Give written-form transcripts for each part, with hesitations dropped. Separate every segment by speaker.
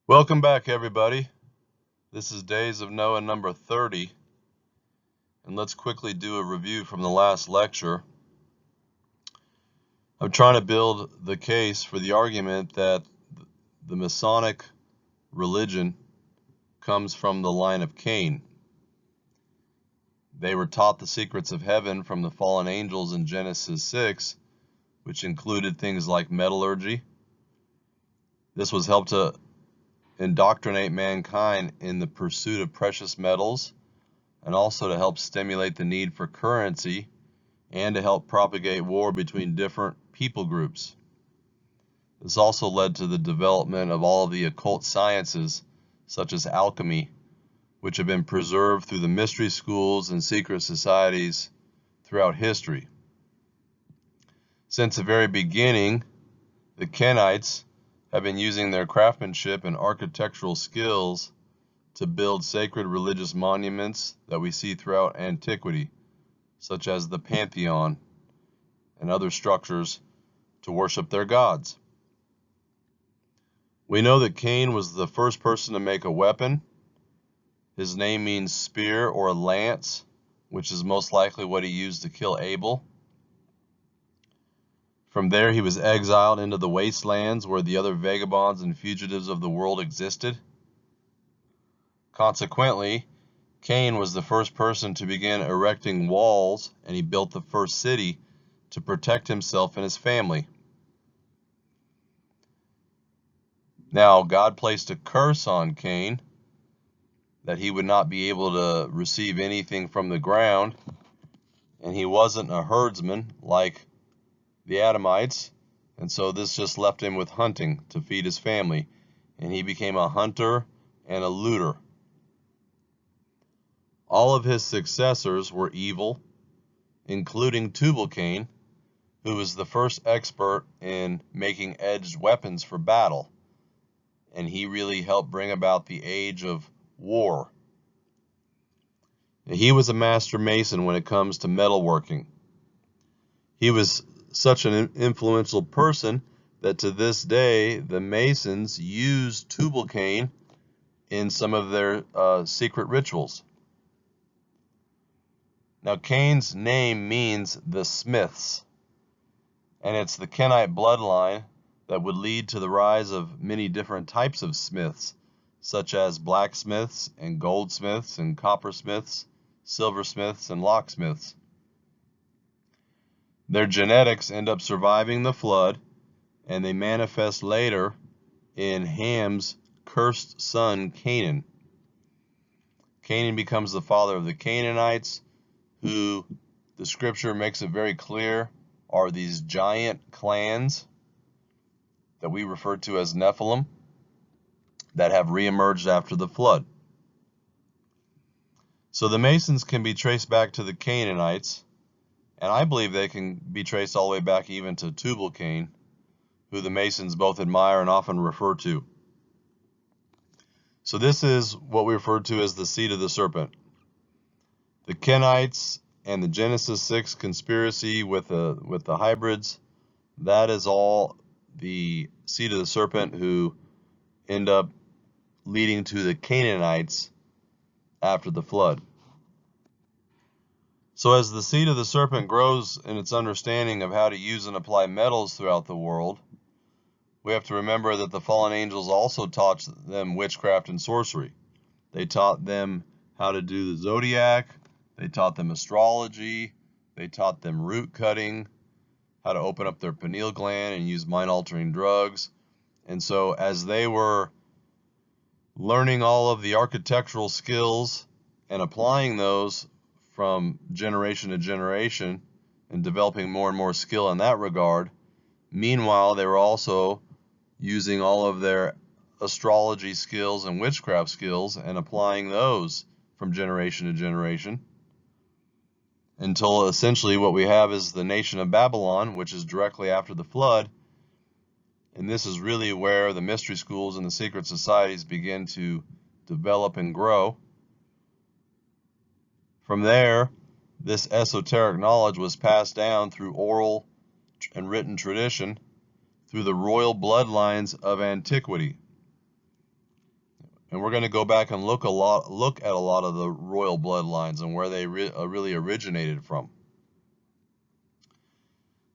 Speaker 1: Welcome back, everybody. This is Days of Noah number 30, and let's quickly do a review from the last lecture. I'm trying to build the case for the argument that the Masonic religion comes from the line of Cain. They were taught the secrets of heaven from the fallen angels in Genesis 6, which included things like metallurgy. This was helped to indoctrinate mankind in the pursuit of precious metals, and also to help stimulate the need for currency and to help propagate war between different people groups. This also led to the development of all of the occult sciences, such as alchemy, which have been preserved through the mystery schools and secret societies throughout history. Since the very beginning, the Canaanites have been using their craftsmanship and architectural skills to build sacred religious monuments that we see throughout antiquity, such as the Pantheon and other structures to worship their gods. We know that Cain was the first person to make a weapon. His name means spear or lance, which is most likely what he used to kill Abel. From there, he was exiled into the wastelands where the other vagabonds and fugitives of the world existed. Consequently, Cain was the first person to begin erecting walls, and he built the first city to protect himself and his family. Now, God placed a curse on Cain that he would not be able to receive anything from the ground, and he wasn't a herdsman like the Adamites, and so this just left him with hunting to feed his family, and he became a hunter and a looter. All of his successors were evil, including Tubal-Cain, who was the first expert in making edged weapons for battle, and he really helped bring about the age of war. He was a master mason when it comes to metalworking. He was such an influential person that to this day the Masons use Tubal-Cain in some of their secret rituals. Now, Cain's name means the smiths, and it's the Canaanite bloodline that would lead to the rise of many different types of smiths, such as blacksmiths and goldsmiths and coppersmiths, silversmiths and locksmiths. Their genetics end up surviving the flood, and they manifest later in Ham's cursed son, Canaan. Canaan becomes the father of the Canaanites, who the scripture makes it very clear are these giant clans that we refer to as Nephilim that have reemerged after the flood. So the Masons can be traced back to the Canaanites, and I believe they can be traced all the way back even to Tubal-Cain, who the Masons both admire and often refer to. So this is what we refer to as the seed of the serpent. The Kenites and the Genesis 6 conspiracy with the hybrids, that is all the seed of the serpent who end up leading to the Canaanites after the flood. So as the seed of the serpent grows in its understanding of how to use and apply metals throughout the world, we have to remember that the fallen angels also taught them witchcraft and sorcery. They taught them how to do the zodiac, they taught them astrology, they taught them root cutting, how to open up their pineal gland and use mind-altering drugs. And so as they were learning all of the architectural skills and applying those from generation to generation and developing more and more skill in that regard, meanwhile they were also using all of their astrology skills and witchcraft skills and applying those from generation to generation, until essentially what we have is the nation of Babylon, which is directly after the flood. And this is really where the mystery schools and the secret societies begin to develop and grow. From there, this esoteric knowledge was passed down through oral and written tradition through the royal bloodlines of antiquity. And we're going to go back and look at a lot of the royal bloodlines and where they really originated from.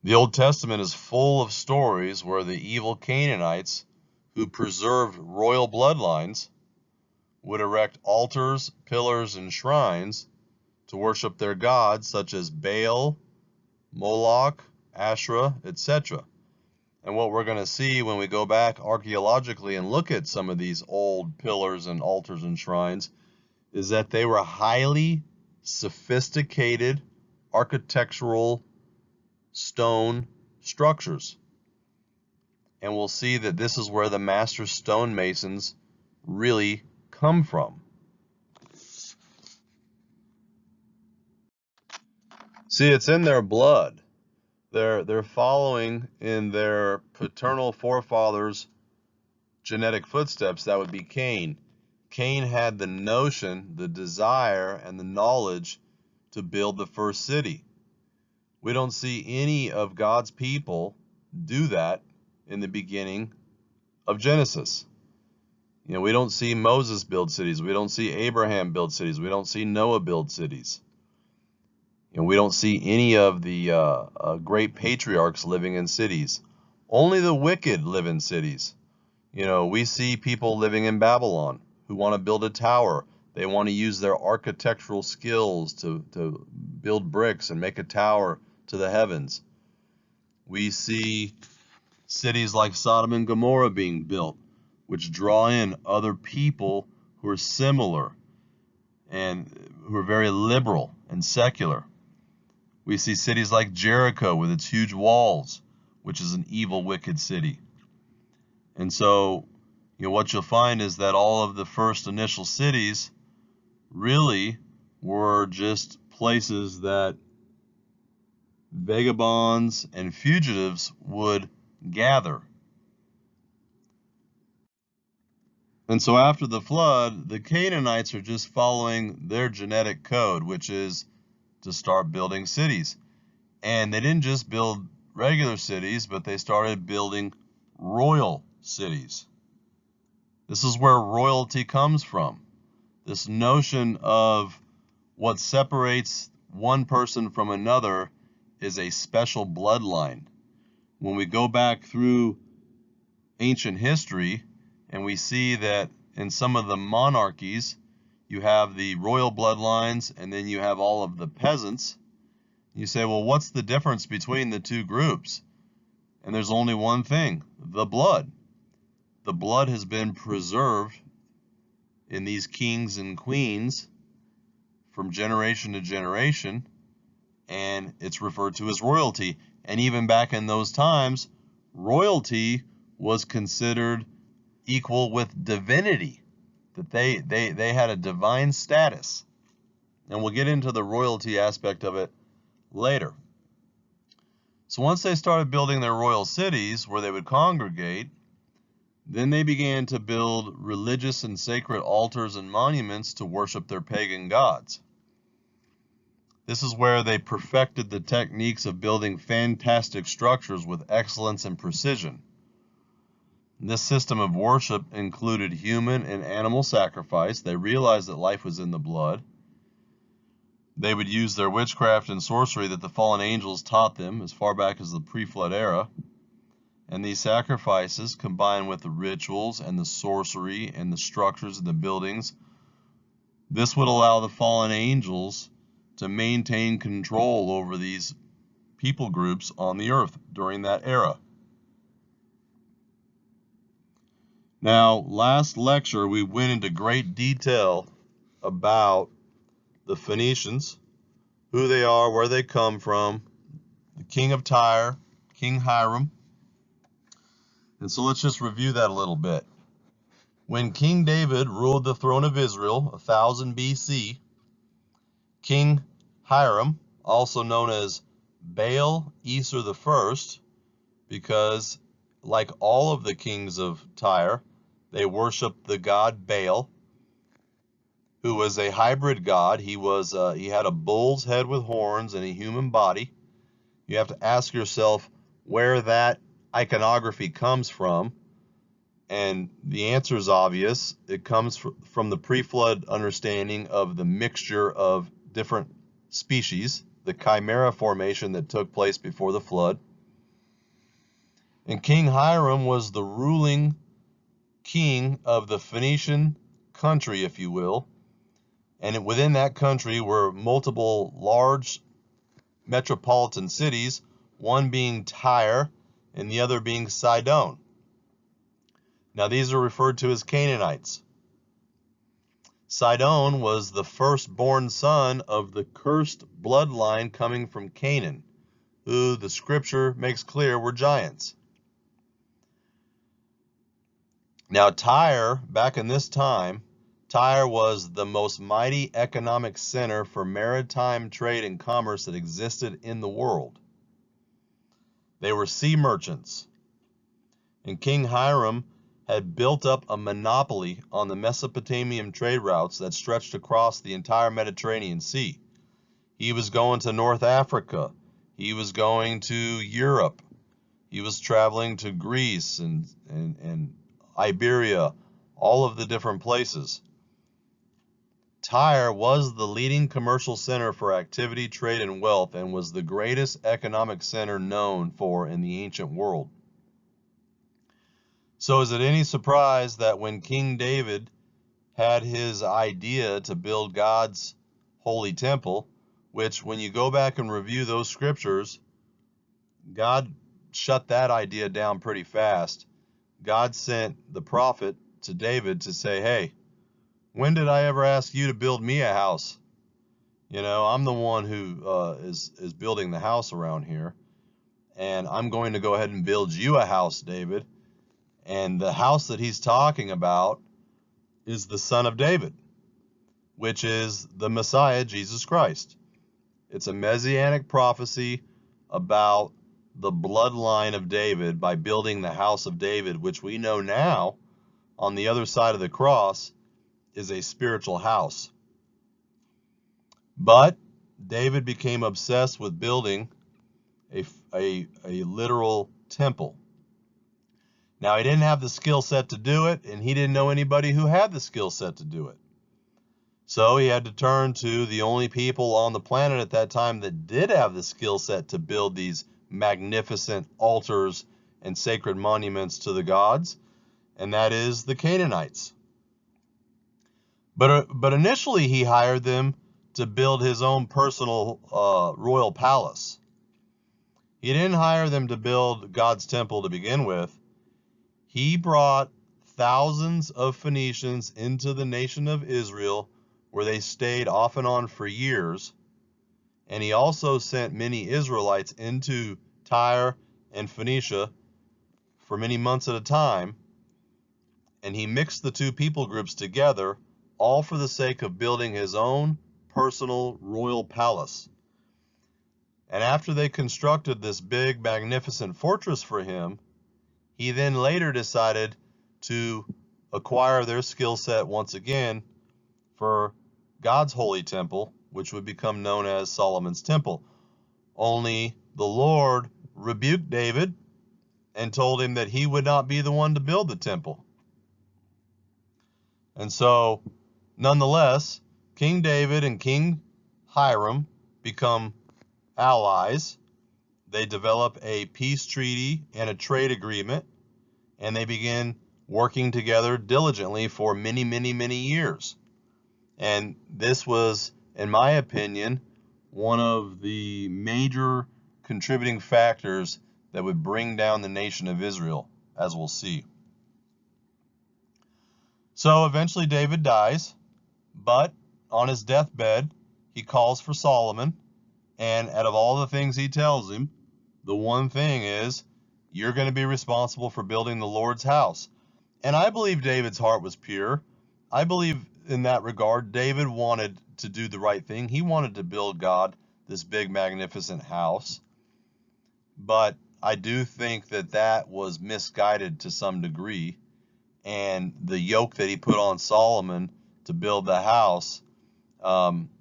Speaker 1: The Old Testament is full of stories where the evil Canaanites, who preserved royal bloodlines, would erect altars, pillars, and shrines to worship their gods such as Baal, Moloch, Asherah, etc. And what we're going to see when we go back archaeologically and look at some of these old pillars and altars and shrines is that they were highly sophisticated architectural stone structures. And we'll see that this is where the master stonemasons really come from. See, it's in their blood. They're following in their paternal forefathers' genetic footsteps. That would be Cain. Cain had the notion, the desire, and the knowledge to build the first city. We don't see any of God's people do that in the beginning of Genesis. You know, we don't see Moses build cities. We don't see Abraham build cities. We don't see Noah build cities. You know, we don't see any of the great patriarchs living in cities. Only the wicked live in cities. You know, we see people living in Babylon who want to build a tower. They want to use their architectural skills to build bricks and make a tower to the heavens. We see cities like Sodom and Gomorrah being built, which draw in other people who are similar and who are very liberal and secular. We see cities like Jericho with its huge walls, which is an evil, wicked city. And so, you know, what you'll find is that all of the first initial cities really were just places that vagabonds and fugitives would gather. And so after the flood, the Canaanites are just following their genetic code, which is to start building cities. And they didn't just build regular cities, but they started building royal cities. This is where royalty comes from. This notion of what separates one person from another is a special bloodline. When we go back through ancient history and we see that in some of the monarchies, you have the royal bloodlines and then you have all of the peasants. You say, well, what's the difference between the two groups? And there's only one thing, the blood. The blood has been preserved in these kings and queens from generation to generation, and it's referred to as royalty. And even back in those times, royalty was considered equal with divinity, that they had a divine status. And we'll get into the royalty aspect of it later. So once they started building their royal cities where they would congregate, then they began to build religious and sacred altars and monuments to worship their pagan gods. This is where they perfected the techniques of building fantastic structures with excellence and precision. This system of worship included human and animal sacrifice. They realized that life was in the blood. They would use their witchcraft and sorcery that the fallen angels taught them as far back as the pre-flood era. And these sacrifices, combined with the rituals and the sorcery and the structures and the buildings, this would allow the fallen angels to maintain control over these people groups on the earth during that era. Now, last lecture, we went into great detail about the Phoenicians, who they are, where they come from, the king of Tyre, King Hiram. And so let's just review that a little bit. When King David ruled the throne of Israel, 1000 BC, King Hiram, also known as Baal Esar I, because like all of the kings of Tyre, they worshiped the god Baal, who was a hybrid god. He had a bull's head with horns and a human body. You have to ask yourself where that iconography comes from, And the answer is obvious. It comes from the pre-flood understanding of the mixture of different species, the chimera formation that took place before the flood. And King Hiram was the ruling king of the Phoenician country, if you will. And within that country were multiple large metropolitan cities, one being Tyre and the other being Sidon. Now these are referred to as Canaanites. Sidon was the firstborn son of the cursed bloodline coming from Canaan, who the scripture makes clear were giants. Now Tyre, back in this time, Tyre was the most mighty economic center for maritime trade and commerce that existed in the world. They were sea merchants. And King Hiram had built up a monopoly on the Mesopotamian trade routes that stretched across the entire Mediterranean Sea. He was going to North Africa. He was going to Europe. He was traveling to Greece and Iberia, all of the different places. Tyre was the leading commercial center for activity, trade, and wealth, and was the greatest economic center known for in the ancient world. So is it any surprise that when King David had his idea to build God's holy temple, which when you go back and review those scriptures, God shut that idea down pretty fast. God sent the prophet to David to say, hey, when did I ever ask you to build me a house? You know, I'm the one who is building the house around here, and I'm going to go ahead and build you a house, David. And the house that he's talking about is the son of David, which is the Messiah, Jesus Christ. It's a messianic prophecy about the bloodline of David by building the house of David, which we know now on the other side of the cross is a spiritual house. But David became obsessed with building a literal temple. Now, he didn't have the skill set to do it, and he didn't know anybody who had the skill set to do it. So he had to turn to the only people on the planet at that time that did have the skill set to build these magnificent altars and sacred monuments to the gods, and that is the Canaanites. But initially he hired them to build his own personal royal palace. He didn't hire them to build God's temple to begin with. He brought thousands of Phoenicians into the nation of Israel, where they stayed off and on for years. And he also sent many Israelites into Tyre and Phoenicia for many months at a time. And he mixed the two people groups together, all for the sake of building his own personal royal palace. And after they constructed this big, magnificent fortress for him, he then later decided to acquire their skill set once again for God's holy temple, which would become known as Solomon's temple. Only the Lord rebuked David and told him that he would not be the one to build the temple. And so, nonetheless, King David and King Hiram become allies. They develop a peace treaty and a trade agreement, and they begin working together diligently for many, many, many years. And this was, in my opinion, one of the major contributing factors that would bring down the nation of Israel, as we'll see. So eventually David dies, but on his deathbed, he calls for Solomon, and out of all the things he tells him, the one thing is, you're going to be responsible for building the Lord's house. And I believe David's heart was pure. I believe in that regard, David wanted to do the right thing. He wanted to build God this big, magnificent house. But I do think that that was misguided to some degree. And the yoke that he put on Solomon to build the house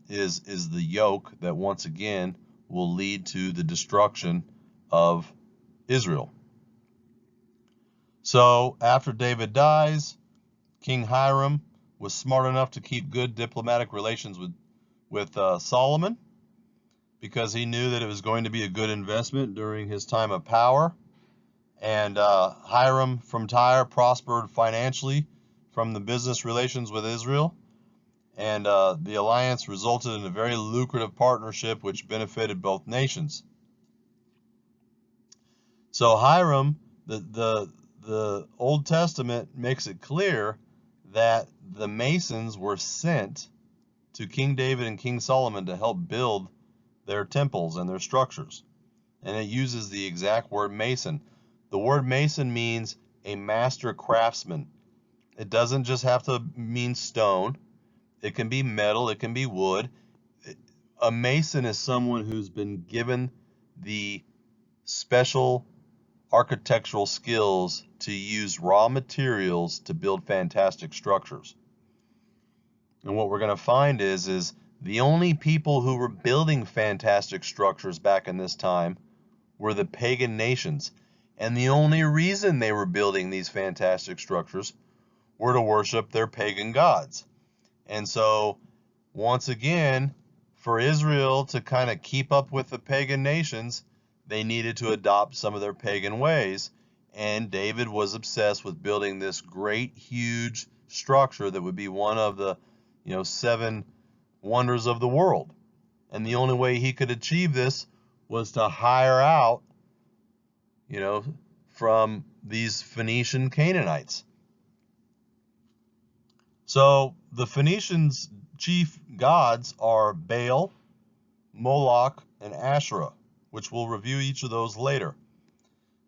Speaker 1: is the yoke that once again will lead to the destruction of Israel. So after David dies, King Hiram was smart enough to keep good diplomatic relations with Solomon, because he knew that it was going to be a good investment during his time of power. And Hiram from Tyre prospered financially from the business relations with Israel. And the alliance resulted in a very lucrative partnership which benefited both nations. So Hiram, the Old Testament makes it clear that the Masons were sent to King David and King Solomon to help build their temples and their structures. And it uses the exact word mason. The word mason means a master craftsman. It doesn't just have to mean stone. It can be metal, it can be wood. A mason is someone who's been given the special architectural skills to use raw materials to build fantastic structures. And what we're going to find is the only people who were building fantastic structures back in this time were the pagan nations. And the only reason they were building these fantastic structures were to worship their pagan gods. And so, once again, for Israel to kind of keep up with the pagan nations, they needed to adopt some of their pagan ways. And David was obsessed with building this great, huge structure that would be one of the, 7 wonders of the world. And the only way he could achieve this was to hire out, from these Phoenician Canaanites. So the Phoenicians' chief gods are Baal, Moloch, and Asherah, which we'll review each of those later.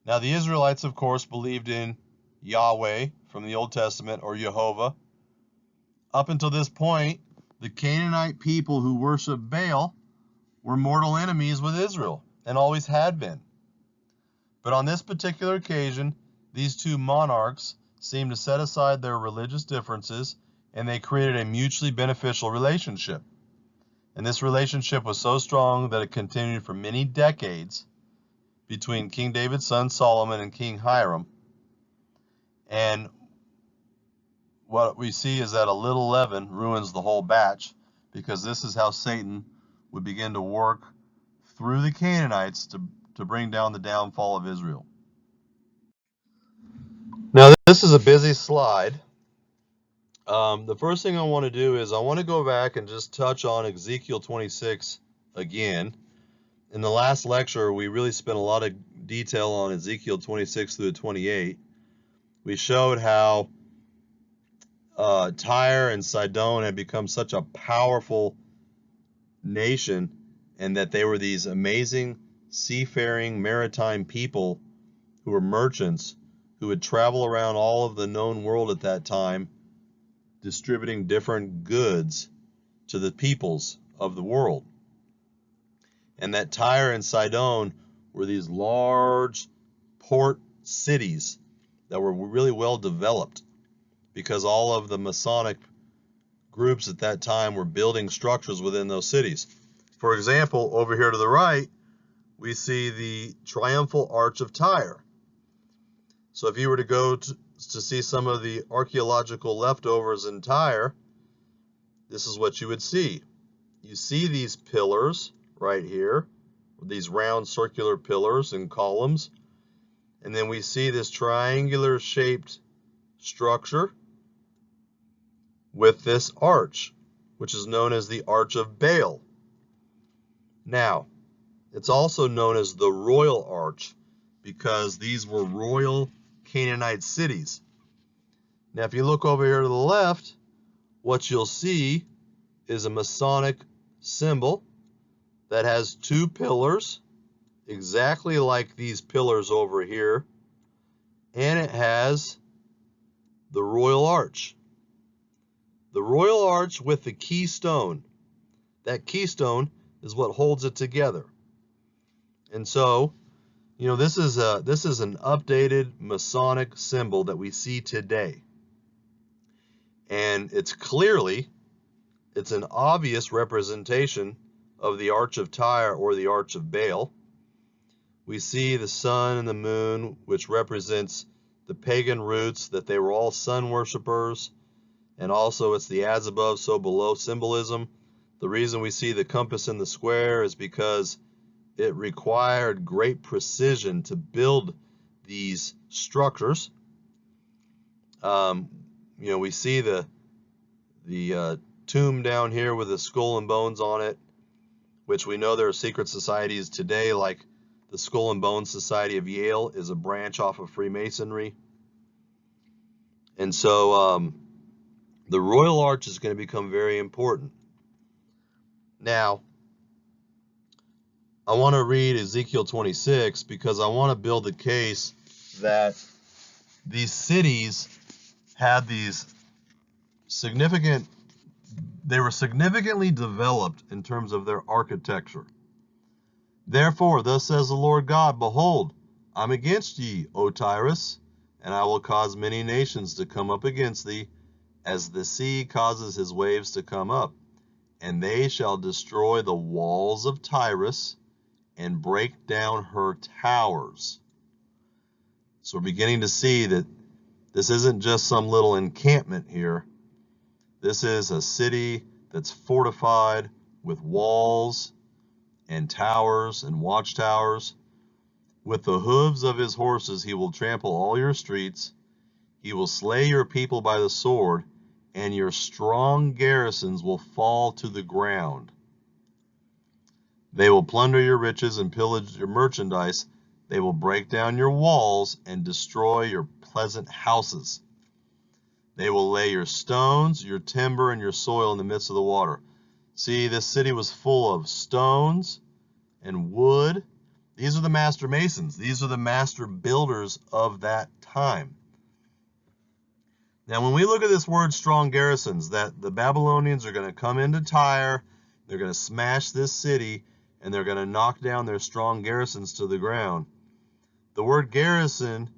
Speaker 1: Now the Israelites, of course, believed in Yahweh from the Old Testament, or Jehovah. Up until this point, the Canaanite people who worshiped Baal were mortal enemies with Israel, and always had been. But on this particular occasion, these two monarchs seemed to set aside their religious differences, and they created a mutually beneficial relationship. And this relationship was so strong that it continued for many decades between King David's son Solomon and King Hiram. And what we see is that a little leaven ruins the whole batch, because this is how Satan would begin to work through the Canaanites to bring down the downfall of Israel. Now this is a busy slide. The first thing I want to do is I want to go back and just touch on Ezekiel 26 again. In the last lecture, we really spent a lot of detail on Ezekiel 26 through 28. We showed how Tyre and Sidon had become such a powerful nation, and that they were these amazing seafaring maritime people who were merchants who would travel around all of the known world at that time, distributing different goods to the peoples of the world. And that Tyre and Sidon were these large port cities that were really well developed, because all of the Masonic groups at that time were building structures within those cities. For example, over here to the right, we see the Triumphal Arch of Tyre. So if you were to go to see some of the archaeological leftovers in Tyre, this is what you would see. You see these pillars right here, these round circular pillars and columns, and then we see this triangular shaped structure with this arch, which is known as the Arch of Baal. Now, it's also known as the Royal Arch, because these were royal Canaanite cities. Now, if you look over here to the left, what you'll see is a Masonic symbol that has 2 pillars, exactly like these pillars over here, and it has the Royal Arch. The Royal Arch with the keystone. That keystone is what holds it together. And so, this is an updated Masonic symbol that we see today. And it's an obvious representation of the Arch of Tyre or the Arch of Baal. We see the sun and the moon, which represents the pagan roots, that they were all sun worshipers, and also it's the as above, so below symbolism. The reason we see the compass in the square is because it required great precision to build these structures. We see the tomb down here with the skull and bones on it, which we know there are secret societies today, like the Skull and Bones Society of Yale is a branch off of Freemasonry. And so the Royal Arch is going to become very important. Now, I want to read Ezekiel 26 because I want to build the case that these cities had these they were significantly developed in terms of their architecture. Therefore, thus says the Lord God, behold, I'm against ye, O Tyrus, and I will cause many nations to come up against thee, as the sea causes his waves to come up. And they shall destroy the walls of Tyrus and break down her towers. So we're beginning to see that this isn't just some little encampment here. This is a city that's fortified with walls and towers and watchtowers. With the hooves of his horses he will trample all your streets. He will slay your people by the sword, and your strong garrisons will fall to the ground. They will plunder your riches and pillage your merchandise. They will break down your walls and destroy your pleasant houses. They will lay your stones, your timber, and your soil in the midst of the water. See, this city was full of stones and wood. These are the master masons. These are the master builders of that time. Now, when we look at this word strong garrisons, that the Babylonians are going to come into Tyre, they're going to smash this city, and they're going to knock down their strong garrisons to the ground. The word garrison,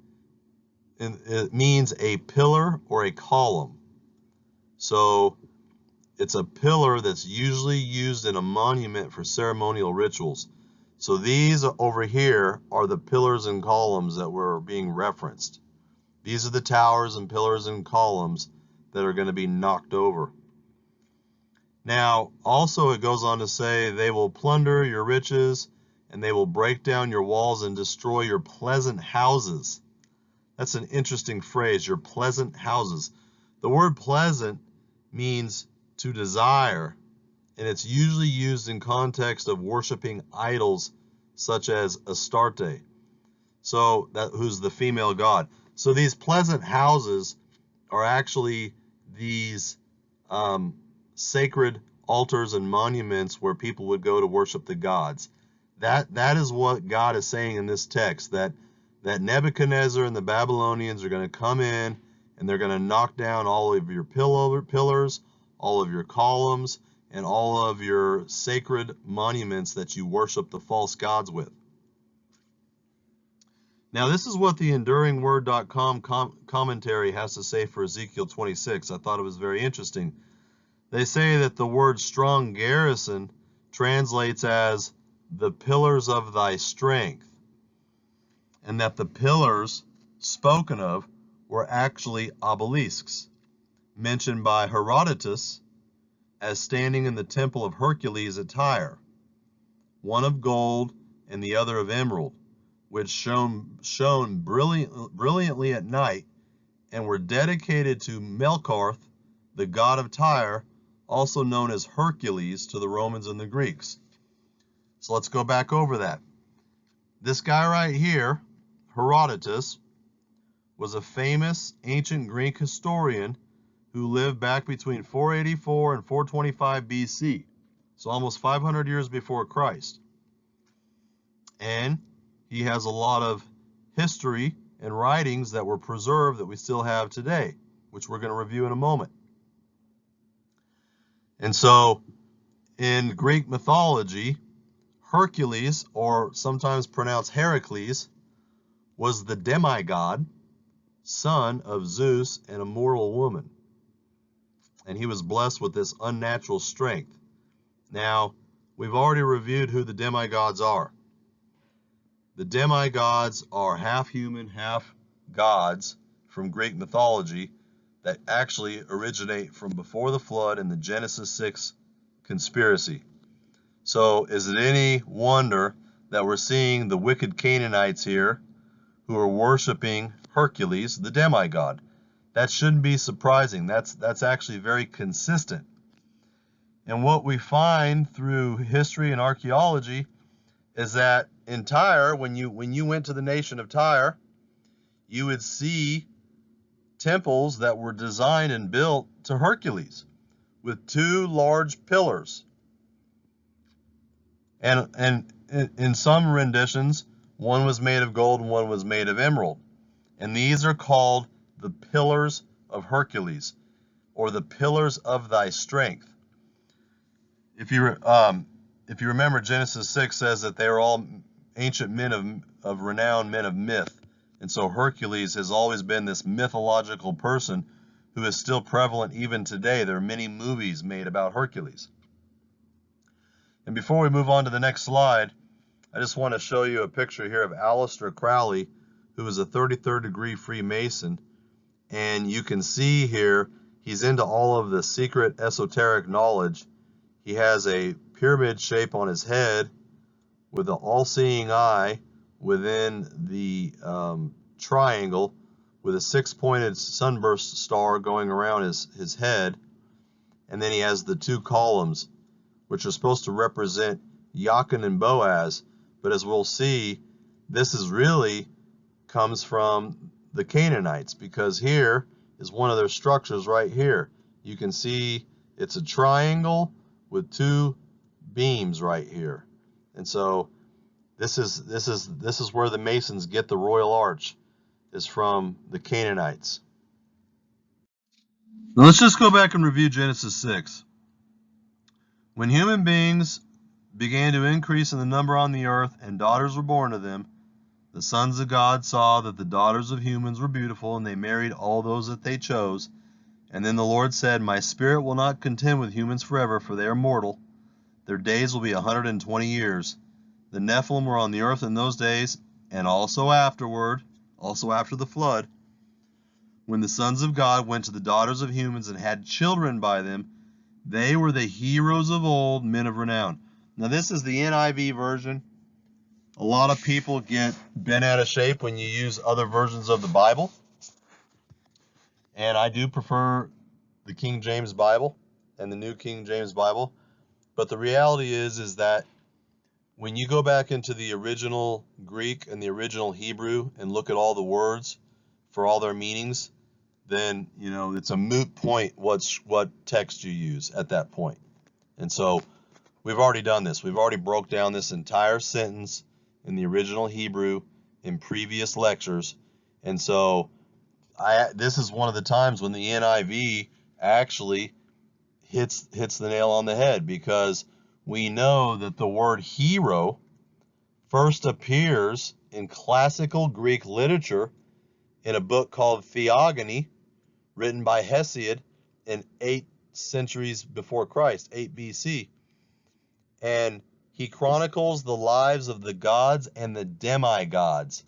Speaker 1: it means a pillar or a column. So it's a pillar that's usually used in a monument for ceremonial rituals. So these over here are the pillars and columns that were being referenced. These are the towers and pillars and columns that are going to be knocked over. Now, also it goes on to say, they will plunder your riches, and they will break down your walls and destroy your pleasant houses. That's an interesting phrase, your pleasant houses. The word pleasant means to desire, and it's usually used in context of worshiping idols such as Astarte, who's the female god. So these pleasant houses are actually these sacred altars and monuments where people would go to worship the gods. That is what God is saying in this text, that Nebuchadnezzar and the Babylonians are going to come in and they're going to knock down all of your pillars, all of your columns, and all of your sacred monuments that you worship the false gods with. Now, this is what the EnduringWord.com commentary has to say for Ezekiel 26. I thought it was very interesting. They say that the word strong garrison translates as the pillars of thy strength, and that the pillars spoken of were actually obelisks, mentioned by Herodotus as standing in the temple of Hercules at Tyre, one of gold and the other of emerald, which shone brilliantly at night, and were dedicated to Melqart, the god of Tyre, also known as Hercules to the Romans and the Greeks. So let's go back over that. This guy right here, Herodotus, was a famous ancient Greek historian who lived back between 484 and 425 BC, so almost 500 years before Christ. And he has a lot of history and writings that were preserved that we still have today, which we're going to review in a moment. And so in Greek mythology, Hercules, or sometimes pronounced Heracles, was the demi-god, son of Zeus and a mortal woman. And he was blessed with this unnatural strength. Now, we've already reviewed who the demigods are. The demigods are half human, half gods from Greek mythology that actually originate from before the flood in the Genesis 6 conspiracy. So is it any wonder that we're seeing the wicked Canaanites here who are worshiping Hercules, the demi-god? That shouldn't be surprising. That's actually very consistent. And what we find through history and archaeology is that in Tyre, when you went to the nation of Tyre, you would see temples that were designed and built to Hercules with two large pillars. And in some renditions, one was made of gold and one was made of emerald. And these are called the Pillars of Hercules, or the Pillars of Thy Strength. If you remember, Genesis 6 says that they are all ancient men of renown, men of myth. And so Hercules has always been this mythological person who is still prevalent even today. There are many movies made about Hercules. And before we move on to the next slide, I just want to show you a picture here of Aleister Crowley, who is a 33rd degree Freemason. And you can see here, he's into all of the secret esoteric knowledge. He has a pyramid shape on his head with an all-seeing eye within the triangle with a six-pointed sunburst star going around his head. And then he has the two columns, which are supposed to represent Jachin and Boaz. But as we'll see, this is really comes from the Canaanites, because here is one of their structures right here. You can see it's a triangle with two beams right here. And so this is where the Masons get the Royal Arch, is from the Canaanites. Now let's just go back and review Genesis 6. When human beings began to increase in the number on the earth and daughters were born to them, the sons of God saw that the daughters of humans were beautiful, and they married all those that they chose. And then the Lord said, My spirit will not contend with humans forever, for they are mortal. Their days will be 120 years. The Nephilim were on the earth in those days, and also afterward, also after the flood, when the sons of God went to the daughters of humans and had children by them. They were the heroes of old, men of renown. Now this is the NIV version. A lot of people get bent out of shape when you use other versions of the Bible. And I do prefer the King James Bible and the New King James Bible. But the reality is that when you go back into the original Greek and the original Hebrew and look at all the words for all their meanings, then, you know, it's a moot point what text you use at that point. And so we've already done this. We've already broke down this entire sentence in the original Hebrew in previous lectures. And so this is one of the times when the NIV actually hits the nail on the head, because we know that the word hero first appears in classical Greek literature in a book called Theogony, written by Hesiod in 8 centuries before Christ, 8 BC. And he chronicles the lives of the gods and the demi-gods.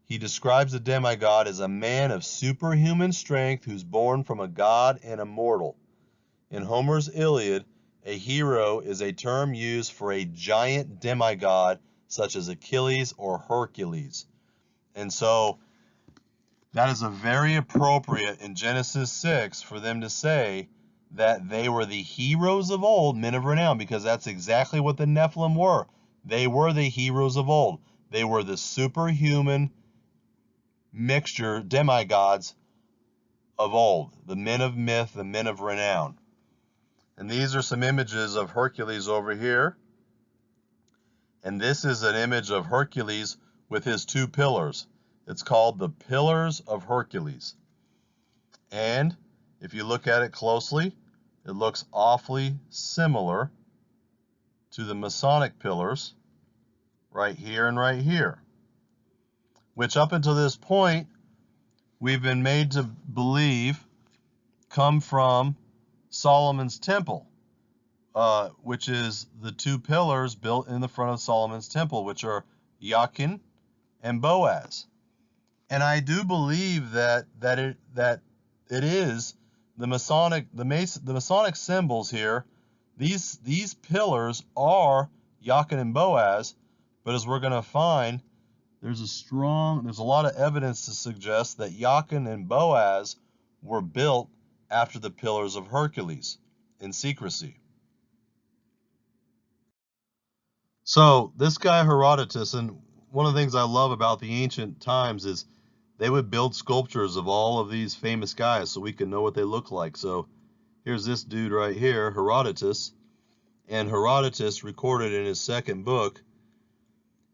Speaker 1: He describes the demigod as a man of superhuman strength who's born from a god and a mortal. In Homer's Iliad, a hero is a term used for a giant demigod such as Achilles or Hercules. And so that is a very appropriate in Genesis 6 for them to say that they were the heroes of old, men of renown, because that's exactly what the Nephilim were. They were the heroes of old. They were the superhuman mixture demigods of old, the men of myth, the men of renown. And these are some images of Hercules over here. And this is an image of Hercules with his two pillars. It's called the Pillars of Hercules. And if you look at it closely, it looks awfully similar to the Masonic pillars right here and right here, which up until this point we've been made to believe come from Solomon's temple, which is the two pillars built in the front of Solomon's temple, which are Jachin and Boaz. And I do believe that it is the Masonic symbols here. These pillars are Jachin and Boaz, but as we're going to find, there's a lot of evidence to suggest that Jachin and Boaz were built after the Pillars of Hercules in secrecy. So this guy Herodotus, and one of the things I love about the ancient times is they would build sculptures of all of these famous guys so we can know what they look like. So here's this dude right here, Herodotus, and Herodotus recorded in his second book,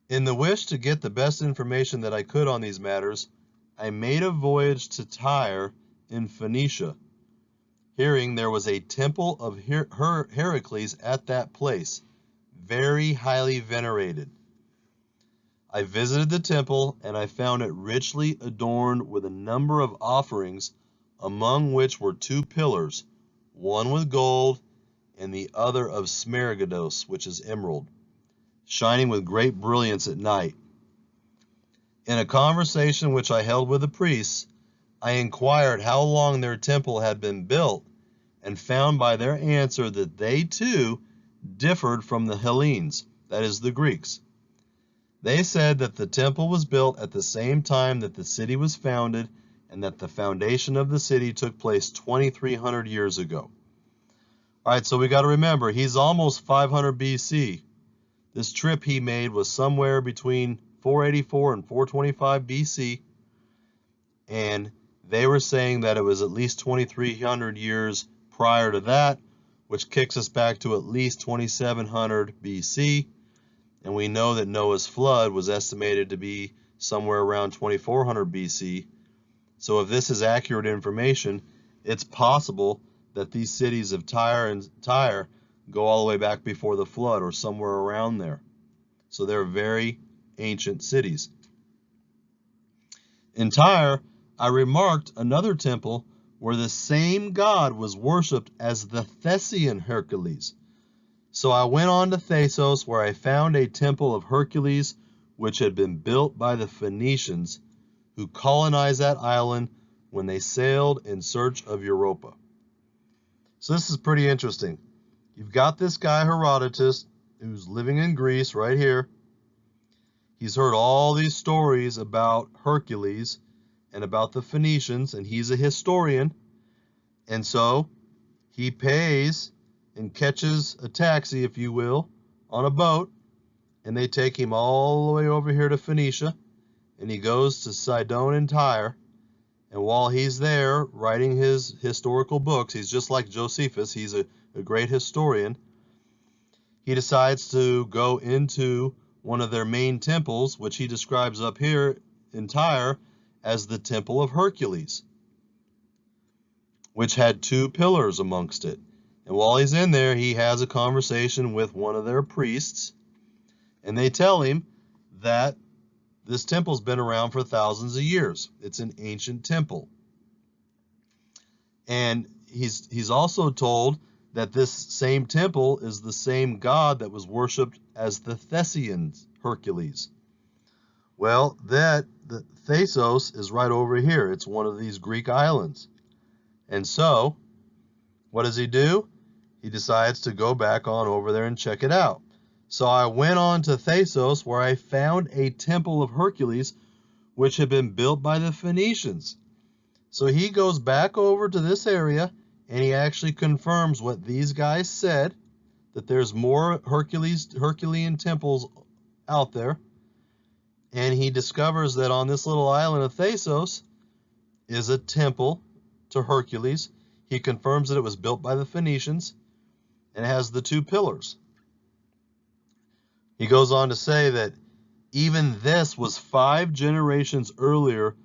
Speaker 1: "In the wish to get the best information that I could on these matters, I made a voyage to Tyre in Phoenicia, hearing there was a temple of Hercules at that place, very highly venerated. I visited the temple, and I found it richly adorned with a number of offerings, among which were 2 pillars, one with gold and the other of smaragdos, which is emerald, shining with great brilliance at night. In a conversation which I held with the priests, I inquired how long their temple had been built, and found by their answer that they too differed from the Hellenes, that is, the Greeks. They said that the temple was built at the same time that the city was founded, and that the foundation of the city took place 2,300 years ago." All right, so we got to remember, he's almost 500 BC. This trip he made was somewhere between 484 and 425 BC, and they were saying that it was at least 2,300 years prior to that, which kicks us back to at least 2,700 BC. And we know that Noah's flood was estimated to be somewhere around 2,400 BC. So if this is accurate information, it's possible that these cities of Tyre go all the way back before the flood or somewhere around there. So they're very ancient cities. In Tyre, I remarked another temple where the same god was worshipped as the Thessian Hercules. So I went on to Thasos, where I found a temple of Hercules, which had been built by the Phoenicians, who colonized that island when they sailed in search of Europa. So this is pretty interesting. You've got this guy Herodotus, who's living in Greece right here. He's heard all these stories about Hercules and about the Phoenicians, and he's a historian. And so he pays and catches a taxi, if you will, on a boat, and they take him all the way over here to Phoenicia, and he goes to Sidon and Tyre. And while he's there writing his historical books, he's just like Josephus, he's a great historian, he decides to go into one of their main temples, which he describes up here in Tyre as the Temple of Hercules, which had 2 pillars amongst it. And while he's in there, he has a conversation with one of their priests, and they tell him that this temple's been around for thousands of years. It's an ancient temple. And he's also told that this same temple is the same god that was worshipped as the Thessian Hercules. Well, the Thasos is right over here. It's one of these Greek islands. And so, what does he do? He decides to go back on over there and check it out. So I went on to Thasos, where I found a temple of Hercules, which had been built by the Phoenicians. So he goes back over to this area, and he actually confirms what these guys said, that there's more Herculean temples out there. And he discovers that on this little island of Thasos is a temple to Hercules. He confirms that it was built by the Phoenicians, and it has the 2 pillars. He goes on to say that even this was 5 generations earlier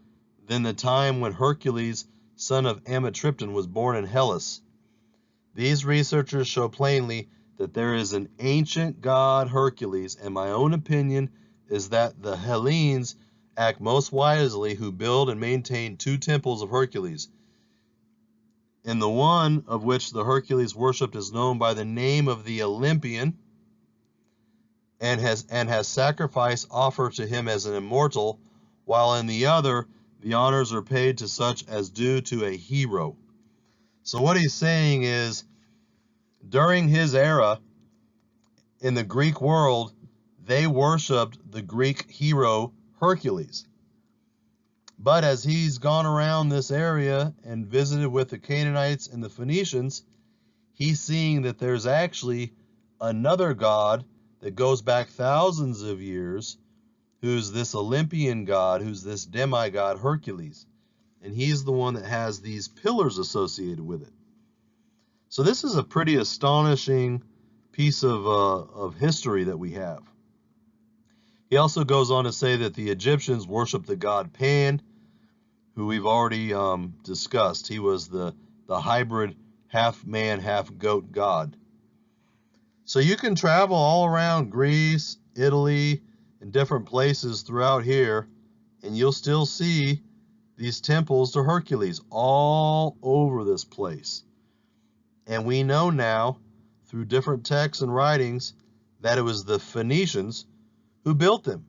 Speaker 1: than the time when Hercules, son of Amitriptyn, was born in Hellas. These researchers show plainly that there is an ancient god Hercules, and my own opinion is that the Hellenes act most wisely who build and maintain 2 temples of Hercules. In the one of which the Hercules worshipped is known by the name of the Olympian, and has sacrifice offered to him as an immortal, while in the other The honors are paid to such as due to a hero. So what he's saying is, during his era, in the Greek world, they worshipped the Greek hero Hercules. But as he's gone around this area and visited with the Canaanites and the Phoenicians, he's seeing that there's actually another god that goes back thousands of years, who's this Olympian god, who's this demi-god Hercules. And he's the one that has these pillars associated with it. So this is a pretty astonishing piece of history that we have. He also goes on to say that the Egyptians worshiped the god Pan, who we've already discussed. He was the hybrid half-man, half-goat god. So you can travel all around Greece, Italy, and different places throughout here, and you'll still see these temples to Hercules all over this place. And we know now, through different texts and writings, that it was the Phoenicians who built them.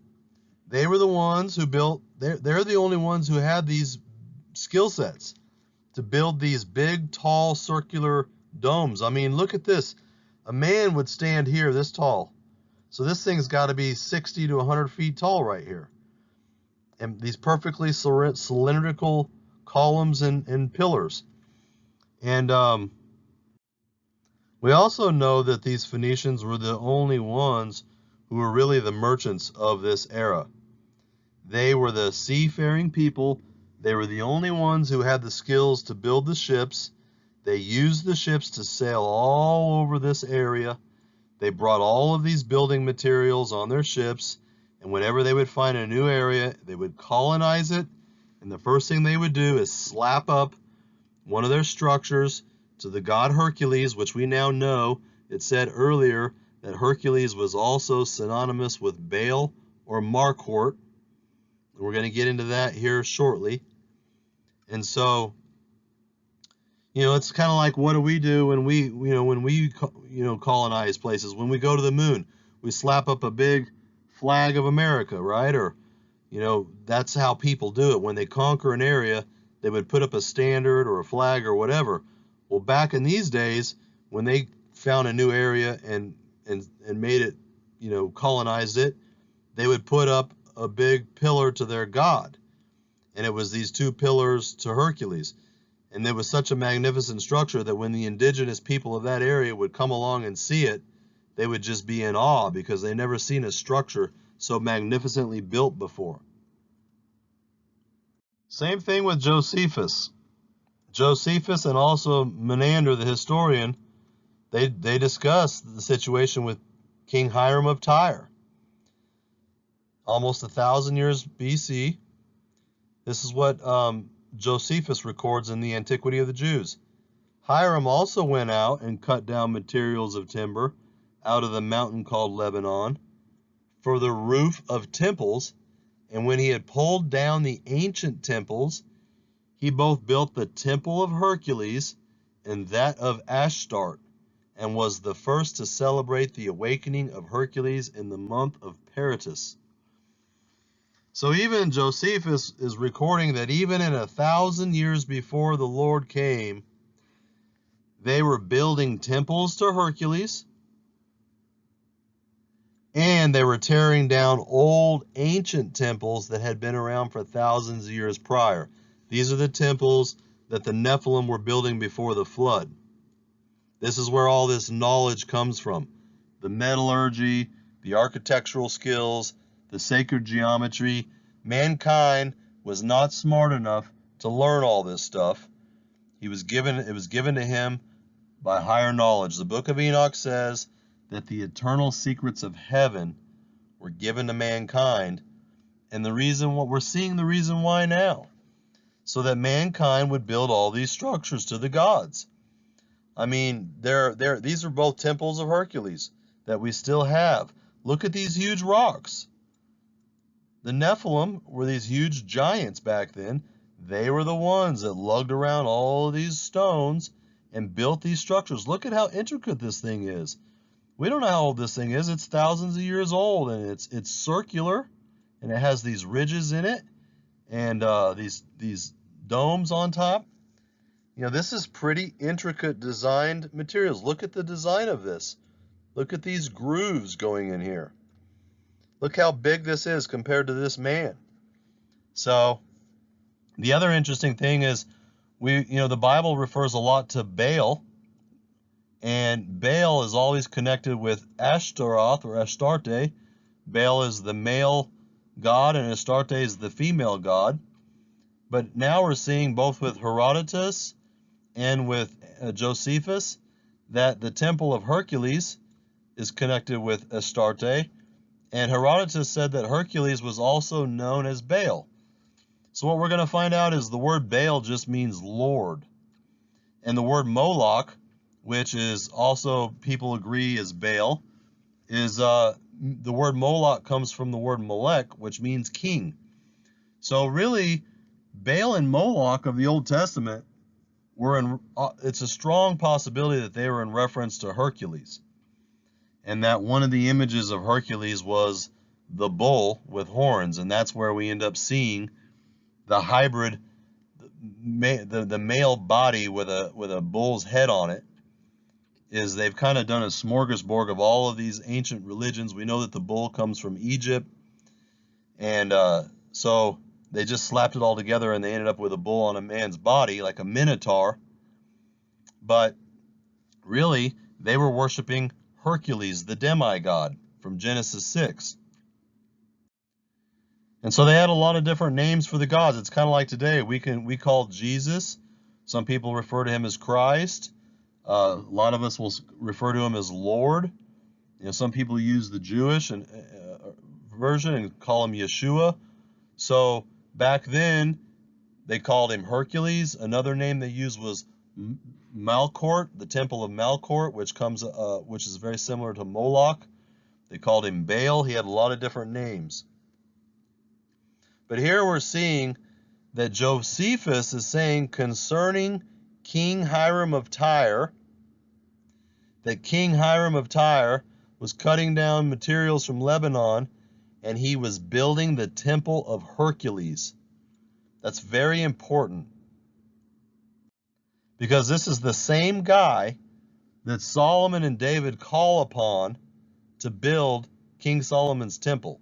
Speaker 1: They were the ones who built, they're the only ones who had these skill sets to build these big, tall, circular domes. I mean, look at this. A man would stand here this tall. So this thing's got to be 60 to 100 feet tall right here. And these perfectly cylindrical columns and pillars. And we also know that these Phoenicians were the only ones who were really the merchants of this era. They were the seafaring people. They were the only ones who had the skills to build the ships. They used the ships to sail all over this area. They brought all of these building materials on their ships, and whenever they would find a new area, they would colonize it, and the first thing they would do is slap up one of their structures to the god Hercules, which we now know, it said earlier that Hercules was also synonymous with Baal or Melqart. We're going to get into that here shortly. And so, it's kind of like, what do we do when we colonize places? When we go to the moon, we slap up a big flag of America, right? Or, that's how people do it. When they conquer an area, they would put up a standard or a flag or whatever. Well, back in these days, when they found a new area and made it, colonized it, they would put up a big pillar to their god. And it was these two pillars to Hercules. And it was such a magnificent structure that when the indigenous people of that area would come along and see it, they would just be in awe because they never seen a structure so magnificently built before. Same thing with Josephus. Josephus and also Menander, the historian, they discuss the situation with King Hiram of Tyre. Almost 1,000 years BC. This is what Josephus records in the Antiquity of the Jews. Hiram also went out and cut down materials of timber out of the mountain called Lebanon for the roof of temples, and when he had pulled down the ancient temples, he both built the temple of Hercules and that of Ashtart, and was the first to celebrate the awakening of Hercules in the month of Peritus. So even Josephus is recording that even in 1,000 years before the Lord came, they were building temples to Hercules, and they were tearing down old ancient temples that had been around for thousands of years prior. These are the temples that the Nephilim were building before the flood. This is where all this knowledge comes from. The metallurgy, the architectural skills, the sacred geometry. Mankind was not smart enough to learn all this stuff. It was given to him by higher knowledge. The book of Enoch says that the eternal secrets of heaven were given to mankind, and we're seeing the reason why now, so that mankind would build all these structures to the gods. I mean, these are both temples of Hercules that we still have. Look at these huge rocks. The Nephilim were these huge giants back then. They were the ones that lugged around all of these stones and built these structures. Look at how intricate this thing is. We don't know how old this thing is. It's thousands of years old, and it's circular, and it has these ridges in it. and these domes on top. You know, this is pretty intricate designed materials. Look at the design of this. Look at these grooves going in here. Look how big this is compared to this man. So the other interesting thing is the Bible refers a lot to Baal, and Baal is always connected with Ashtaroth or Astarte. Baal is the male god and Astarte is the female god. But now we're seeing both with Herodotus and with Josephus that the temple of Hercules is connected with Astarte, and Herodotus said that Hercules was also known as Baal. So what we're going to find out is the word Baal just means Lord. And the word Moloch, which is also people agree is Baal, is the word Moloch comes from the word Melech, which means king. So really, Baal and Moloch of the Old Testament it's a strong possibility that they were in reference to Hercules. And that one of the images of Hercules was the bull with horns, and that's where we end up seeing the hybrid, the male body with a bull's head on it. Is they've kind of done a smorgasbord of all of these ancient religions. We know that the bull comes from Egypt, and so they just slapped it all together and they ended up with a bull on a man's body, like a minotaur. But really, they were worshiping Hercules, the demi-god, from Genesis 6. And so they had a lot of different names for the gods. It's kind of like today. We call Jesus. Some people refer to him as Christ. A lot of us will refer to him as Lord. Some people use the Jewish version and call him Yeshua. So back then, they called him Hercules. Another name they used was Melqart, the temple of Melqart, which is very similar to Moloch. They called him Baal. He had a lot of different names. But here we're seeing that Josephus is saying concerning King Hiram of Tyre, that King Hiram of Tyre was cutting down materials from Lebanon and he was building the temple of Hercules. That's very important, because this is the same guy that Solomon and David call upon to build King Solomon's temple.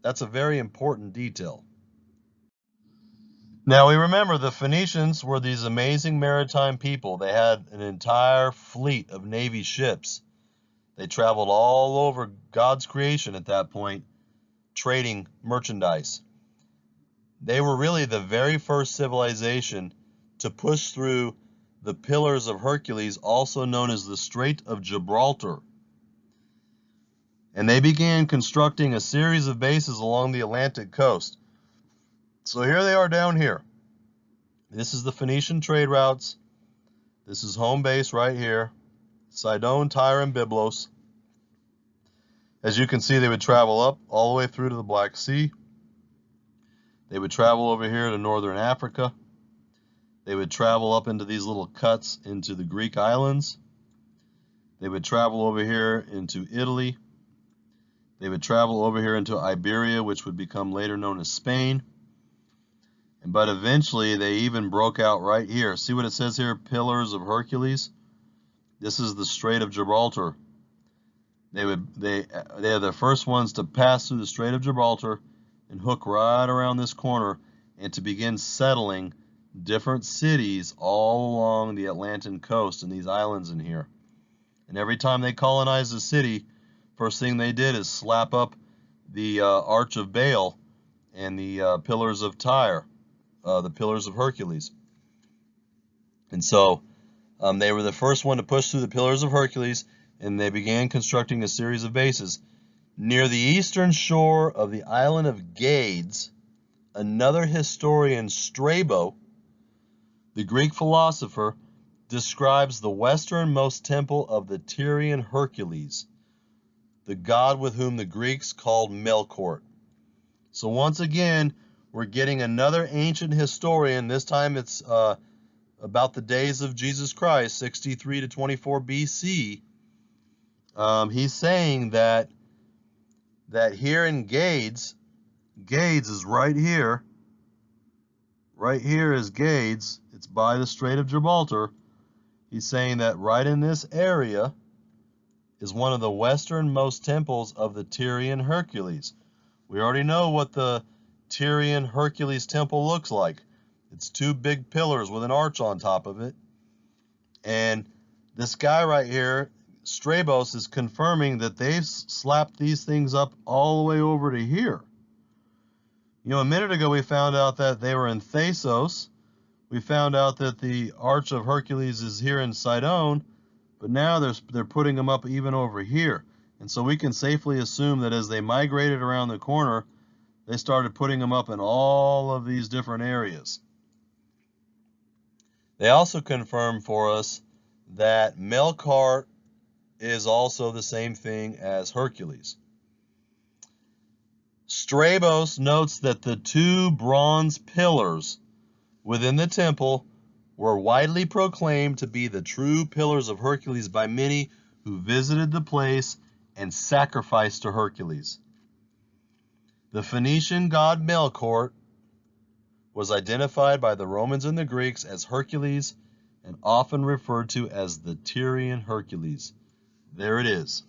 Speaker 1: That's a very important detail. Now we remember the Phoenicians were these amazing maritime people. They had an entire fleet of Navy ships. They traveled all over God's creation at that point, trading merchandise. They were really the very first civilization to push through the Pillars of Hercules, also known as the Strait of Gibraltar. And they began constructing a series of bases along the Atlantic coast. So here they are down here. This is the Phoenician trade routes. This is home base right here. Sidon, Tyre, and Byblos. As you can see, they would travel up all the way through to the Black Sea. They would travel over here to northern Africa. They would travel up into these little cuts into the Greek islands. They would travel over here into Italy. They would travel over here into Iberia, which would become later known as Spain. But eventually, they even broke out right here. See what it says here, Pillars of Hercules? This is the Strait of Gibraltar. They are the first ones to pass through the Strait of Gibraltar and hook right around this corner and to begin settling different cities all along the Atlantic coast and these islands in here. And every time they colonized a city, first thing they did is slap up the Arch of Baal and the Pillars of Tyre, the Pillars of Hercules. And so they were the first one to push through the Pillars of Hercules, and they began constructing a series of bases. Near the eastern shore of the island of Gades, another historian, Strabo, the Greek philosopher, describes the westernmost temple of the Tyrian Hercules, the god with whom the Greeks called Melqart. So once again, we're getting another ancient historian. This time it's about the days of Jesus Christ, 63 to 24 BC. He's saying that here in Gades is right here, right here is Gades. It's by the Strait of Gibraltar. He's saying that right in this area is one of the westernmost temples of the Tyrian Hercules. We already know what the Tyrian Hercules temple looks like. It's two big pillars with an arch on top of it. And this guy right here, Strabos, is confirming that they've slapped these things up all the way over to here. You know, a minute ago we found out that they were in Thasos. We found out that the Arch of Hercules is here in Sidon, but now they're putting them up even over here. And so we can safely assume that as they migrated around the corner, they started putting them up in all of these different areas. They also confirm for us that Melqart is also the same thing as Hercules. Strabos notes that the two bronze pillars within the temple were widely proclaimed to be the true pillars of Hercules by many who visited the place and sacrificed to Hercules. The Phoenician god Melqart was identified by the Romans and the Greeks as Hercules and often referred to as the Tyrian Hercules. There it is.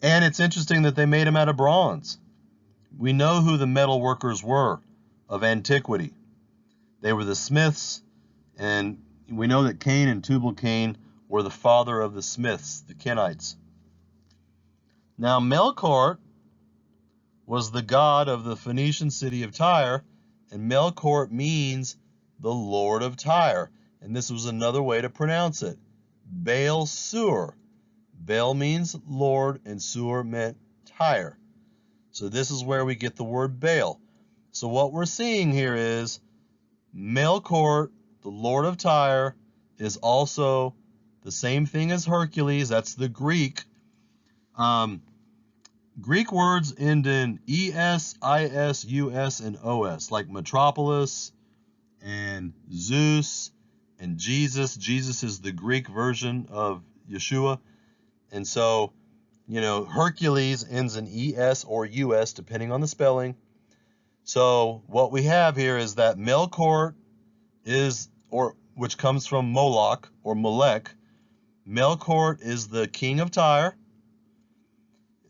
Speaker 1: And it's interesting that they made him out of bronze. We know who the metal workers were of antiquity. They were the smiths, and we know that Cain and Tubal-Cain were the father of the smiths, the Canaanites. Now Melqart was the god of the Phoenician city of Tyre, and Melqart means the Lord of Tyre. And this was another way to pronounce it. Baal Sur. Baal means Lord, and Sur meant Tyre. So this is where we get the word Baal. So what we're seeing here is Melqart, the Lord of Tyre, is also the same thing as Hercules. That's the Greek. Greek words end in es, is, us, and os, like metropolis and Zeus and Jesus. Jesus is the Greek version of Yeshua. And so, you know, Hercules ends in es or us, depending on the spelling. So what we have here is that Melqart is, or which comes from Moloch or Molech. Melqart is the king of Tyre.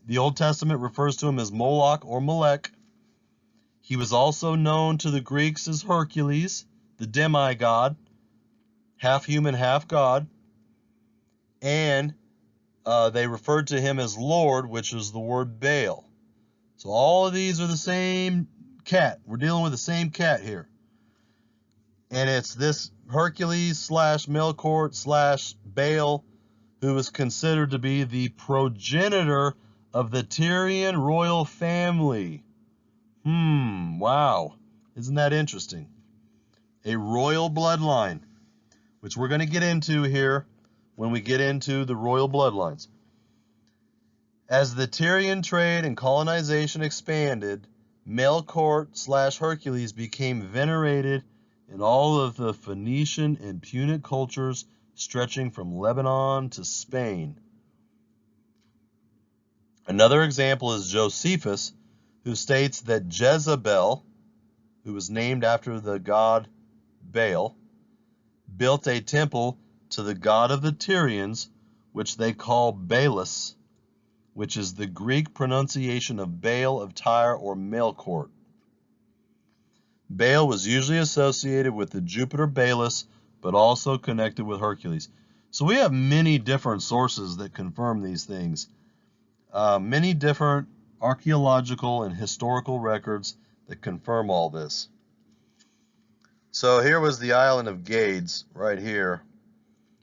Speaker 1: The Old Testament refers to him as Moloch or Molech. He was also known to the Greeks as Hercules, the demi-god, half human, half god. And they referred to him as Lord, which is the word Baal. So all of these are the same cat. We're dealing with the same cat here. And it's this Hercules slash Melqart slash Baal who is considered to be the progenitor of the Tyrian royal family. Wow. Isn't that interesting? A royal bloodline, which we're going to get into here when we get into the royal bloodlines. As the Tyrian trade and colonization expanded, Melqart slash Hercules became venerated in all of the Phoenician and Punic cultures stretching from Lebanon to Spain. Another example is Josephus, who states that Jezebel, who was named after the god Baal, built a temple to the god of the Tyrians, which they call Baalus, which is the Greek pronunciation of Baal of Tyre or Melqart. Baal was usually associated with the Jupiter Baalus, but also connected with Hercules. So we have many different sources that confirm these things. Many different archaeological and historical records that confirm all this. So here was the island of Gades right here.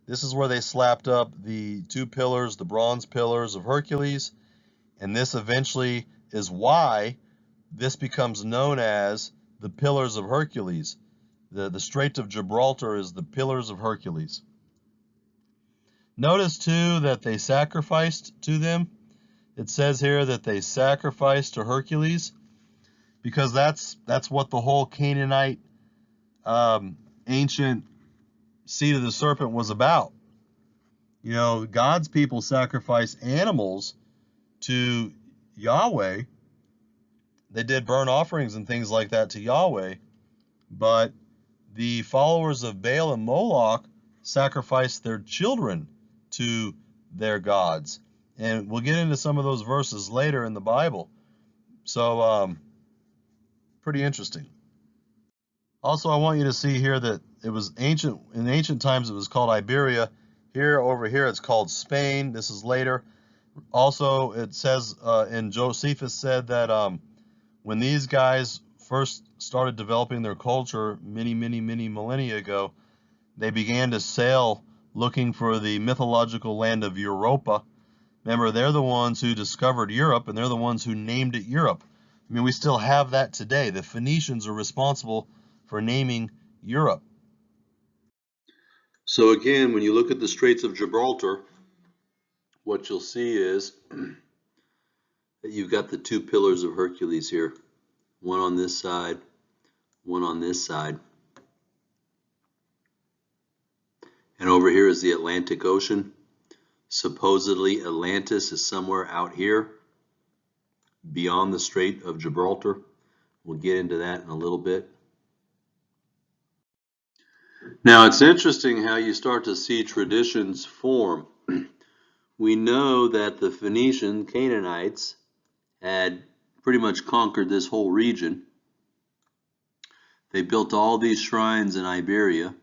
Speaker 1: This is where they slapped up the two pillars, the bronze pillars of Hercules, and this eventually is why this becomes known as the Pillars of Hercules. The Strait of Gibraltar is the Pillars of Hercules. Notice too that they sacrificed to them. It says here that they sacrificed to Hercules because that's what the whole Canaanite ancient seed of the serpent was about. You know, God's people sacrifice animals to Yahweh. they did burnt offerings and things like that to Yahweh, but the followers of Baal and Moloch sacrificed their children to their gods. And we'll get into some of those verses later in the Bible. So, pretty interesting. Also, I want you to see here that it was ancient, in ancient times it was called Iberia. Here, over here, it's called Spain. This is later. Also, it says, and Josephus said that when these guys first started developing their culture many millennia ago, they began to sail looking for the mythological land of Europa. Remember, they're the ones who discovered Europe, and they're the ones who named it Europe. I mean, we still have that today. The Phoenicians are responsible for naming Europe. So again, when you look at the Straits of Gibraltar, what you'll see is that you've got the two pillars of Hercules here. One on this side, one on this side. And over here is the Atlantic Ocean. Supposedly Atlantis is somewhere out here beyond the Strait of Gibraltar. We'll get into that in a little bit. Now, it's interesting how you start to see traditions form. We know that the Phoenician Canaanites had pretty much conquered this whole region. They built all these shrines in Iberia.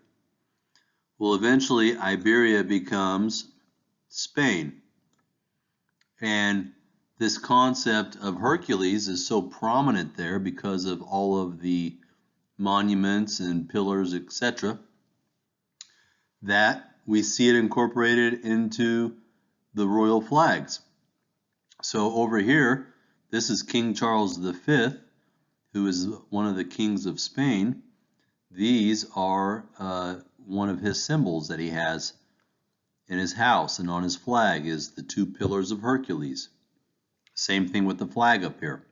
Speaker 1: Well, eventually Iberia becomes Spain. And this concept of Hercules is so prominent there because of all of the monuments and pillars, etc., that we see it incorporated into the royal flags. So over here, this is King Charles V, who is one of the kings of Spain. These are one of his symbols that he has in his house, and on his flag is the two pillars of Hercules. Same thing with the flag up here.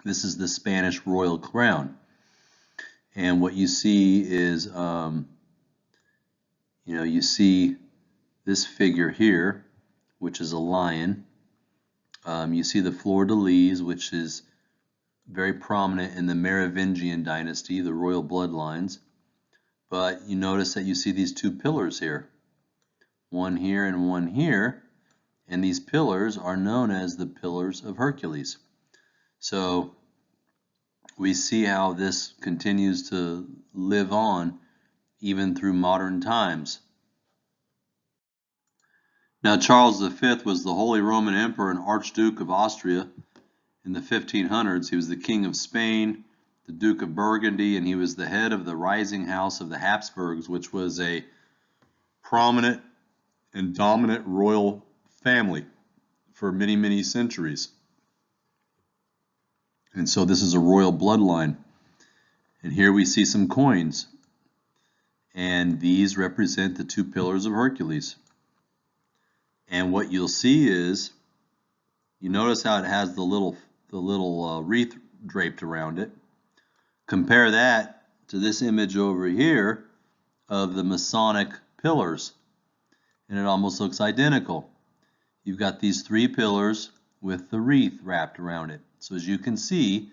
Speaker 1: This is the Spanish royal crown. And what you see is, you see this figure here, which is a lion. You see the fleur-de-lis, which is very prominent in the Merovingian dynasty, the royal bloodlines. But you notice that you see these two pillars here, one here and one here, and these pillars are known as the Pillars of Hercules. So we see how this continues to live on even through modern times. Now, Charles V was the Holy Roman Emperor and Archduke of Austria in the 1500s. He was the King of Spain, the Duke of Burgundy, and he was the head of the rising house of the Habsburgs, which was a prominent and dominant royal family for many centuries. And so this is a royal bloodline. And here we see some coins. And these represent the two pillars of Hercules. And what you'll see is, you notice how it has the little wreath draped around it. Compare that to this image over here of the Masonic pillars, and it almost looks identical. You've got these three pillars with the wreath wrapped around it. So as you can see,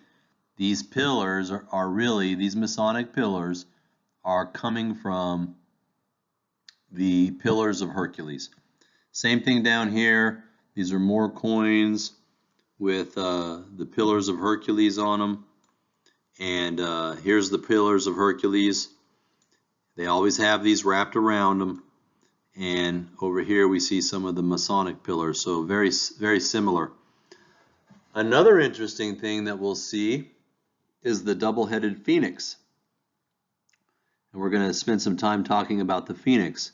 Speaker 1: these pillars are really, these Masonic pillars are coming from the Pillars of Hercules. Same thing down here. These are more coins with the Pillars of Hercules on them. And here's the Pillars of Hercules. They always have these wrapped around them. And over here we see some of the Masonic pillars. So very similar. Another interesting thing that we'll see is the double-headed phoenix. And we're going to spend some time talking about the phoenix.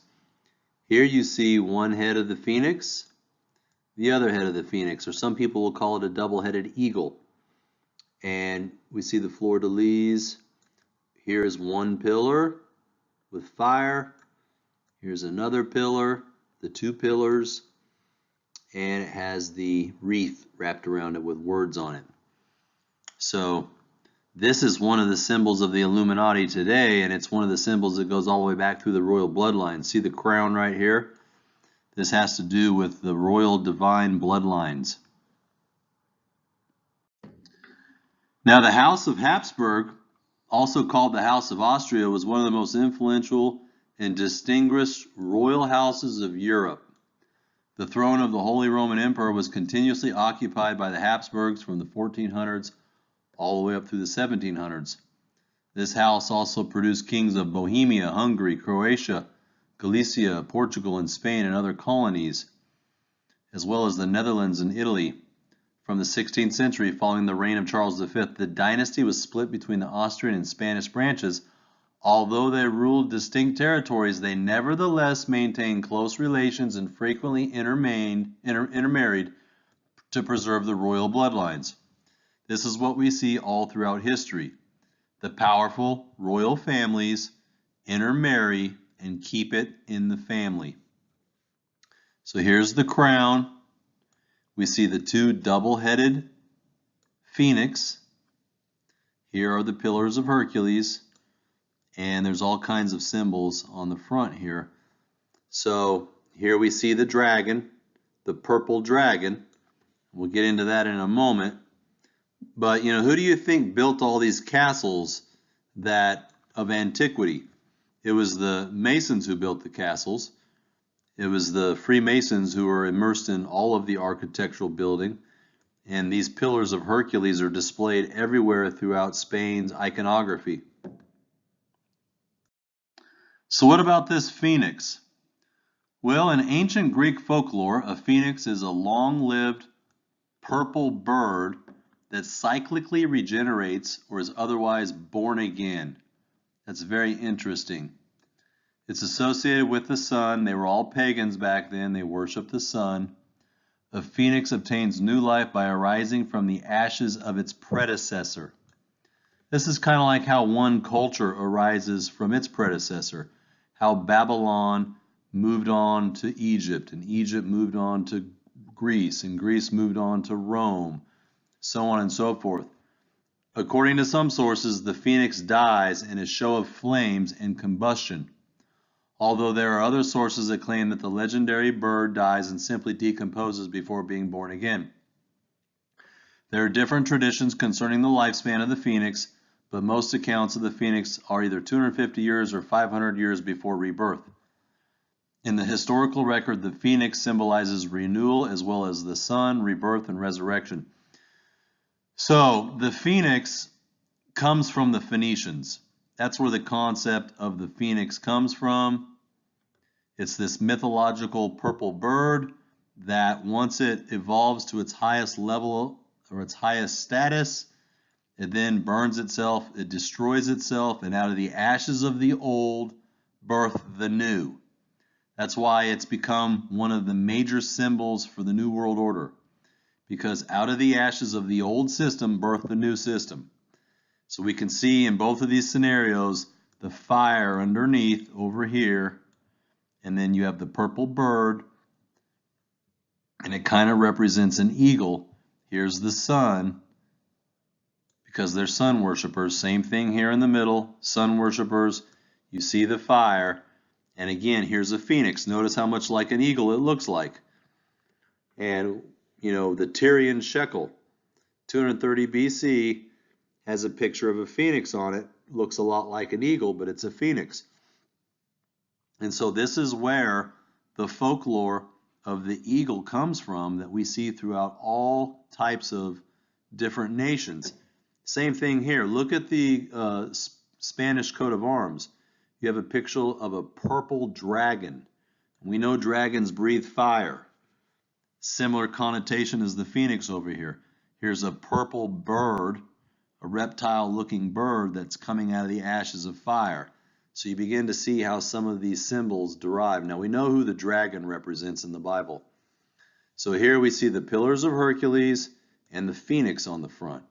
Speaker 1: Here you see one head of the phoenix, the other head of the phoenix, or some people will call it a double-headed eagle. And we see the fleur-de-lis. Here's one pillar with fire. Here's another pillar, the two pillars, and it has the wreath wrapped around it with words on it. So this is one of the symbols of the Illuminati today, and it's one of the symbols that goes all the way back through the royal bloodline. See the crown right here? This has to do with the royal divine bloodlines. Now, the House of Habsburg, also called the House of Austria, was one of the most influential and distinguished royal houses of Europe. The throne of the Holy Roman Emperor was continuously occupied by the Habsburgs from the 1400s all the way up through the 1700s. This house also produced kings of Bohemia, Hungary, Croatia, Galicia, Portugal, and Spain, and other colonies, as well as the Netherlands and Italy. From the 16th century, following the reign of Charles V, the dynasty was split between the Austrian and Spanish branches. Although they ruled distinct territories, they nevertheless maintained close relations and frequently intermarried to preserve the royal bloodlines. This is what we see all throughout history. The powerful royal families intermarry and keep it in the family. So here's the crown. We see the two double-headed phoenix. Here are the Pillars of Hercules. And there's all kinds of symbols on the front here. So here we see the dragon, the purple dragon. We'll get into that in a moment. But, who do you think built all these castles of antiquity? It was the Masons who built the castles. It was the Freemasons who were immersed in all of the architectural building. And these Pillars of Hercules are displayed everywhere throughout Spain's iconography. So what about this phoenix? Well, in ancient Greek folklore, a phoenix is a long-lived purple bird that cyclically regenerates or is otherwise born again. That's very interesting. It's associated with the sun. They were all pagans back then. They worshiped the sun. A phoenix obtains new life by arising from the ashes of its predecessor. This is kind of like how one culture arises from its predecessor, how Babylon moved on to Egypt, and Egypt moved on to Greece, and Greece moved on to Rome, so on and so forth. According to some sources, the phoenix dies in a show of flames and combustion, although there are other sources that claim that the legendary bird dies and simply decomposes before being born again. There are different traditions concerning the lifespan of the phoenix, but most accounts of the phoenix are either 250 years or 500 years before rebirth. In the historical record, the phoenix symbolizes renewal as well as the sun, rebirth, and resurrection. So the phoenix comes from the Phoenicians. That's where the concept of the phoenix comes from. It's this mythological purple bird that once it evolves to its highest level or its highest status, it then burns itself, it destroys itself, and out of the ashes of the old, birth the new. That's why it's become one of the major symbols for the New World Order, because out of the ashes of the old system, birth the new system. So we can see in both of these scenarios the fire underneath over here, and then you have the purple bird, and it kind of represents an eagle. Here's the sun, because they're sun worshipers. Same thing here in the middle, sun worshipers. You see the fire, and again, here's a phoenix. Notice how much like an eagle it looks like. And, the Tyrian shekel, 230 BC, has a picture of a phoenix on it. Looks a lot like an eagle, but it's a phoenix. And so this is where the folklore of the eagle comes from that we see throughout all types of different nations. Same thing here. Look at the Spanish coat of arms. You have a picture of a purple dragon. We know dragons breathe fire. Similar connotation as the phoenix over here. Here's a purple bird, a reptile-looking bird that's coming out of the ashes of fire. So you begin to see how some of these symbols derive. Now we know who the dragon represents in the Bible. So here we see the Pillars of Hercules and the phoenix on the front.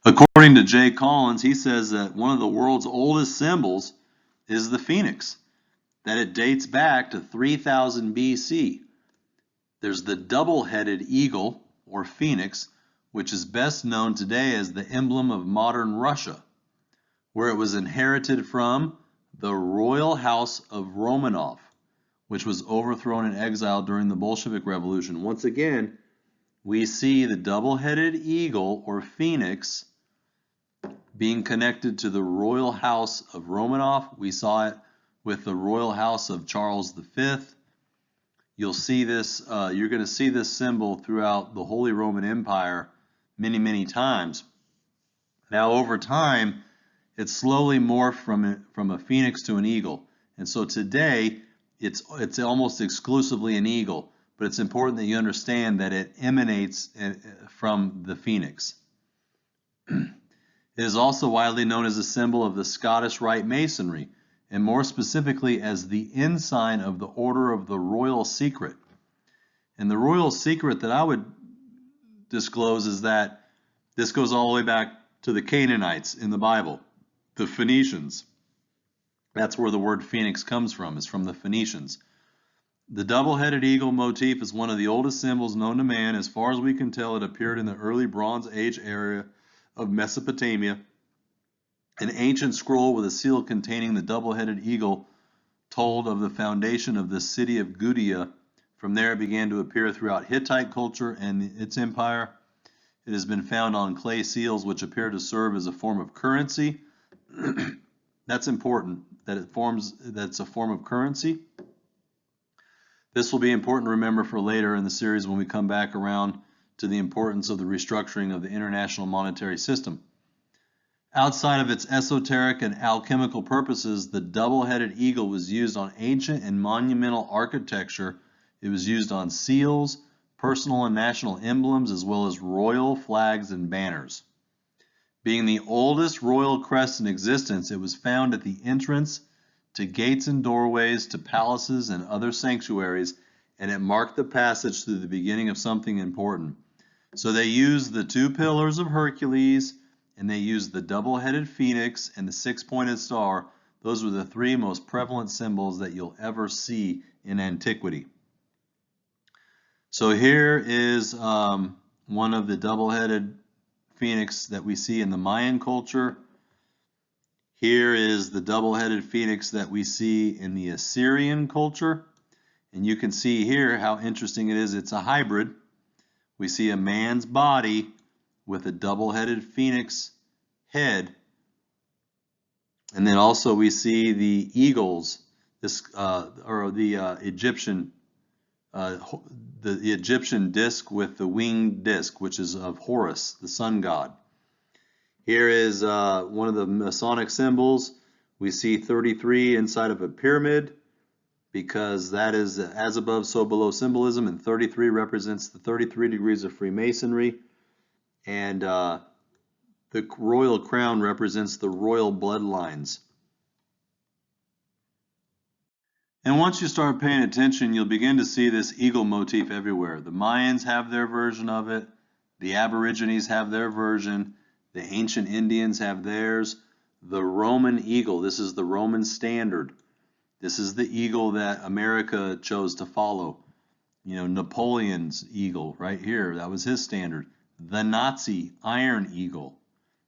Speaker 1: According to Jay Collins, he says that one of the world's oldest symbols is the phoenix, that it dates back to 3000 BC. There's the double-headed eagle, or phoenix, which is best known today as the emblem of modern Russia, where it was inherited from the royal house of Romanov, which was overthrown and exiled during the Bolshevik Revolution. Once again,
Speaker 2: we see the double-headed eagle or phoenix being connected to the royal house of Romanov. We saw it with the royal house of Charles V. You'll see this, you're going to see this symbol throughout the Holy Roman Empire many, many times. Now, over time, it slowly morphed from a phoenix to an eagle. And so today, it's almost exclusively an eagle. But it's important that you understand that it emanates from the phoenix. It is also widely known as a symbol of the Scottish Rite Masonry, and more specifically as the ensign of the Order of the Royal Secret. And the Royal Secret that I would disclose is that this goes all the way back to the Canaanites in the Bible, the Phoenicians. That's where the word phoenix comes from, is from the Phoenicians. The double-headed eagle motif is one of the oldest symbols known to man. As far as we can tell, it appeared in the early Bronze Age area of Mesopotamia. An ancient scroll with a seal containing the double-headed eagle told of the foundation of the city of Gudea. From there it began to appear throughout Hittite culture and its empire. It has been found on clay seals, which appear to serve as a form of currency. That's important, that that's a form of currency. This will be important to remember for later in the series when we come back around to the importance of the restructuring of the international monetary system. Outside of its esoteric and alchemical purposes, the double-headed eagle was used on ancient and monumental architecture. It was used on seals, personal and national emblems, as well as royal flags and banners. Being the oldest royal crest in existence, it was found at the entrance to gates and doorways to palaces and other sanctuaries, and it marked the passage through the beginning of something important. So they used the two pillars of Hercules, and they used the double-headed phoenix and the six-pointed star. Those were the three most prevalent symbols that you'll ever see in antiquity. So here is one of the double-headed phoenix that we see in the Mayan culture. Here is the double-headed phoenix that we see in the Assyrian culture. And you can see here how interesting it is. It's a hybrid. We see a man's body with a double-headed phoenix head. And then also we see the eagles, the Egyptian disc with the winged disc, which is of Horus, the sun god. Here is one of the Masonic symbols. We see 33 inside of a pyramid because that is as above, so below symbolism, and 33 represents the 33 degrees of Freemasonry. And the royal crown represents the royal bloodlines. And once you start paying attention, you'll begin to see this eagle motif everywhere. The Mayans have their version of it. The Aborigines have their version. The ancient Indians have theirs. The Roman eagle, this is the Roman standard. This is the eagle that America chose to follow. You know, Napoleon's eagle right here, that was his standard. The Nazi iron eagle.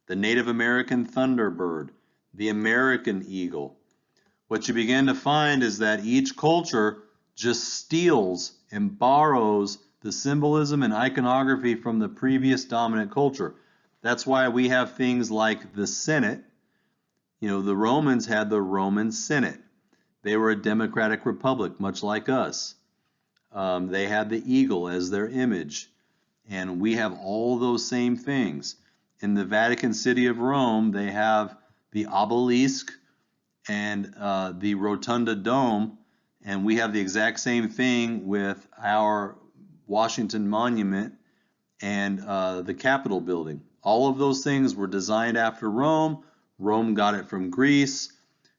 Speaker 2: The Native American thunderbird. The American eagle. What you begin to find is that each culture just steals and borrows the symbolism and iconography from the previous dominant culture. That's why we have things like the Senate. You know, the Romans had the Roman Senate. They were a democratic republic, much like us. They had the eagle as their image. And we have all those same things. In the Vatican City of Rome, they have the obelisk and the rotunda dome. And we have the exact same thing with our Washington Monument and the Capitol building. All of those things were designed after Rome. Rome got it from Greece.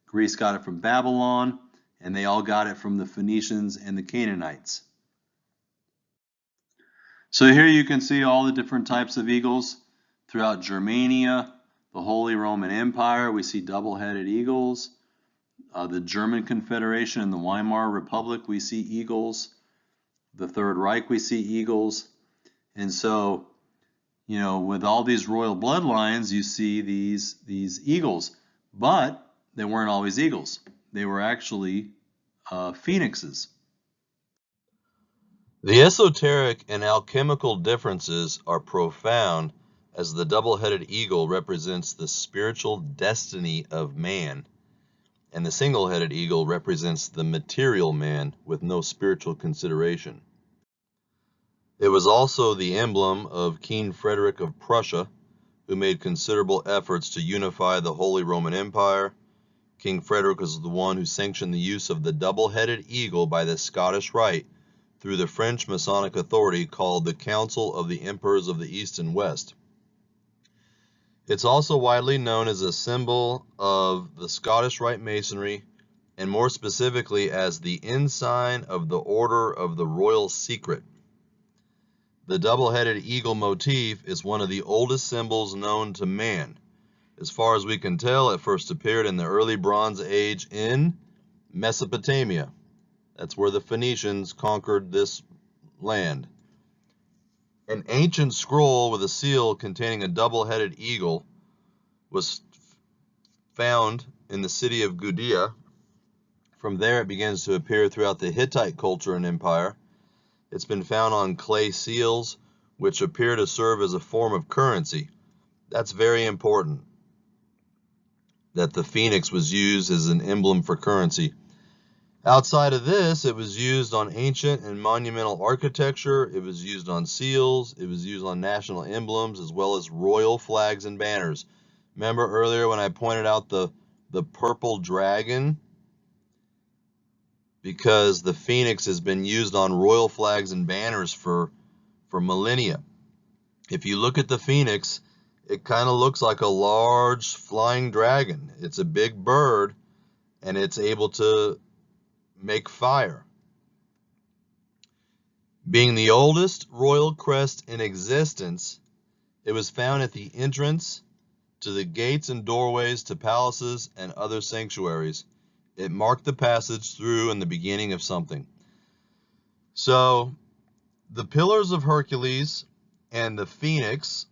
Speaker 2: Greece got it from Babylon. And they all got it from the Phoenicians and the Canaanites. So here you can see all the different types of eagles throughout Germania, the Holy Roman Empire. We see double-headed eagles. The German Confederation and the Weimar Republic, we see eagles. The Third Reich, we see eagles. And so, you know, with all these royal bloodlines, you see these eagles. But they weren't always eagles. They were actually phoenixes.
Speaker 1: The esoteric and alchemical differences are profound, as the double-headed eagle represents the spiritual destiny of man, and the single-headed eagle represents the material man with no spiritual consideration. It was also the emblem of King Frederick of Prussia, who made considerable efforts to unify the Holy Roman Empire. King Frederick was the one who sanctioned the use of the double-headed eagle by the Scottish Rite through the French Masonic authority called the Council of the Emperors of the East and West. It's also widely known as a symbol of the Scottish Rite Masonry, and more specifically as the ensign of the Order of the Royal Secret. The double-headed eagle motif is one of the oldest symbols known to man. As far as we can tell, it first appeared in the early Bronze Age in Mesopotamia. That's where the Phoenicians conquered this land. An ancient scroll with a seal containing a double-headed eagle was found in the city of Gudea. From there, it begins to appear throughout the Hittite culture and empire. It's been found on clay seals, which appear to serve as a form of currency. That's very important, that the phoenix was used as an emblem for currency. Outside of this, it was used on ancient and monumental architecture. It was used on seals. It was used on national emblems, as well as royal flags and banners. Remember earlier when I pointed out the purple dragon? Because the phoenix has been used on royal flags and banners for millennia. If you look at the phoenix, it kind of looks like a large flying dragon. It's a big bird, and it's able to make fire. Being the oldest royal crest in existence, it was found at the entrance to the gates and doorways to palaces and other sanctuaries. It marked the passage through and the beginning of something. So, the Pillars of Hercules and the Phoenix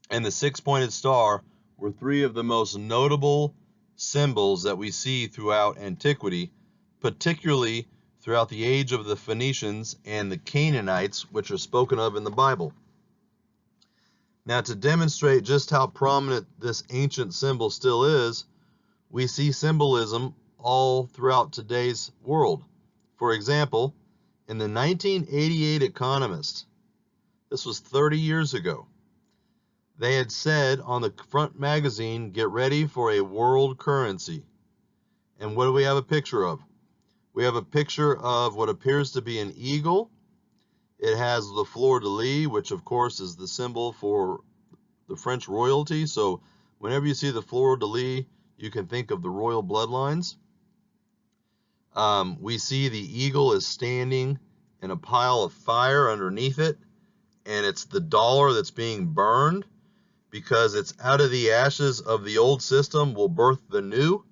Speaker 1: and the six-pointed star were three of the most notable symbols that we see throughout antiquity, particularly throughout the age of the Phoenicians and the Canaanites, which are spoken of in the Bible. Now, to demonstrate just how prominent this ancient symbol still is, we see symbolism all throughout today's world. For example, in the 1988 Economist, this was 30 years ago, they had said on the front magazine, "Get ready for a world currency." And what do we have a picture of? We have a picture of what appears to be an eagle. It has the fleur-de-lis, which of course is the symbol for the French royalty. So whenever you see the fleur-de-lis, you can think of the royal bloodlines. We see the eagle is standing in a pile of fire underneath it, and it's the dollar that's being burned, because it's out of the ashes of the old system will birth the new.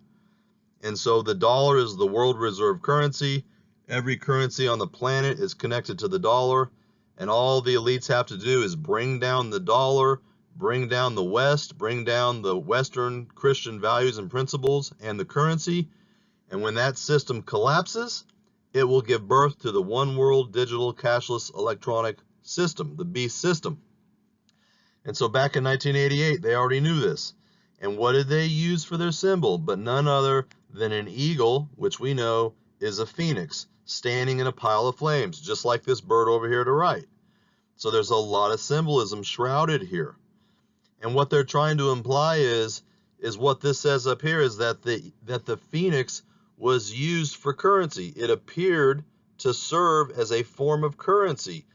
Speaker 1: And so the dollar is the world reserve currency. Every currency on the planet is connected to the dollar, and all the elites have to do is bring down the dollar, bring down the West, bring down the Western Christian values and principles and the currency. And when that system collapses, it will give birth to the one world digital cashless electronic system, the beast system. And so back in 1988, they already knew this. And what did they use for their symbol? But none other than an eagle, which we know is a phoenix, standing in a pile of flames, just like this bird over here to the right. So there's a lot of symbolism shrouded here. And what they're trying to imply is what this says up here, is that the phoenix was used for currency. It appeared to serve as a form of currency.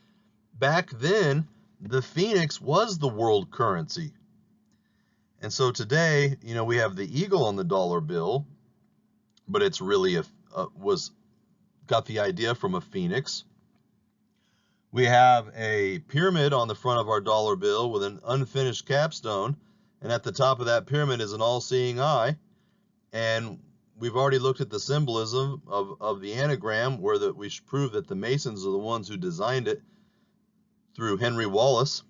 Speaker 1: Back then, the phoenix was the world currency. And so today, we have the eagle on the dollar bill, but it's really got the idea from a phoenix. We have a pyramid on the front of our dollar bill with an unfinished capstone, and at the top of that pyramid is an all-seeing eye. And we've already looked at the symbolism of the anagram, where we should prove that the Masons are the ones who designed it through Henry Wallace.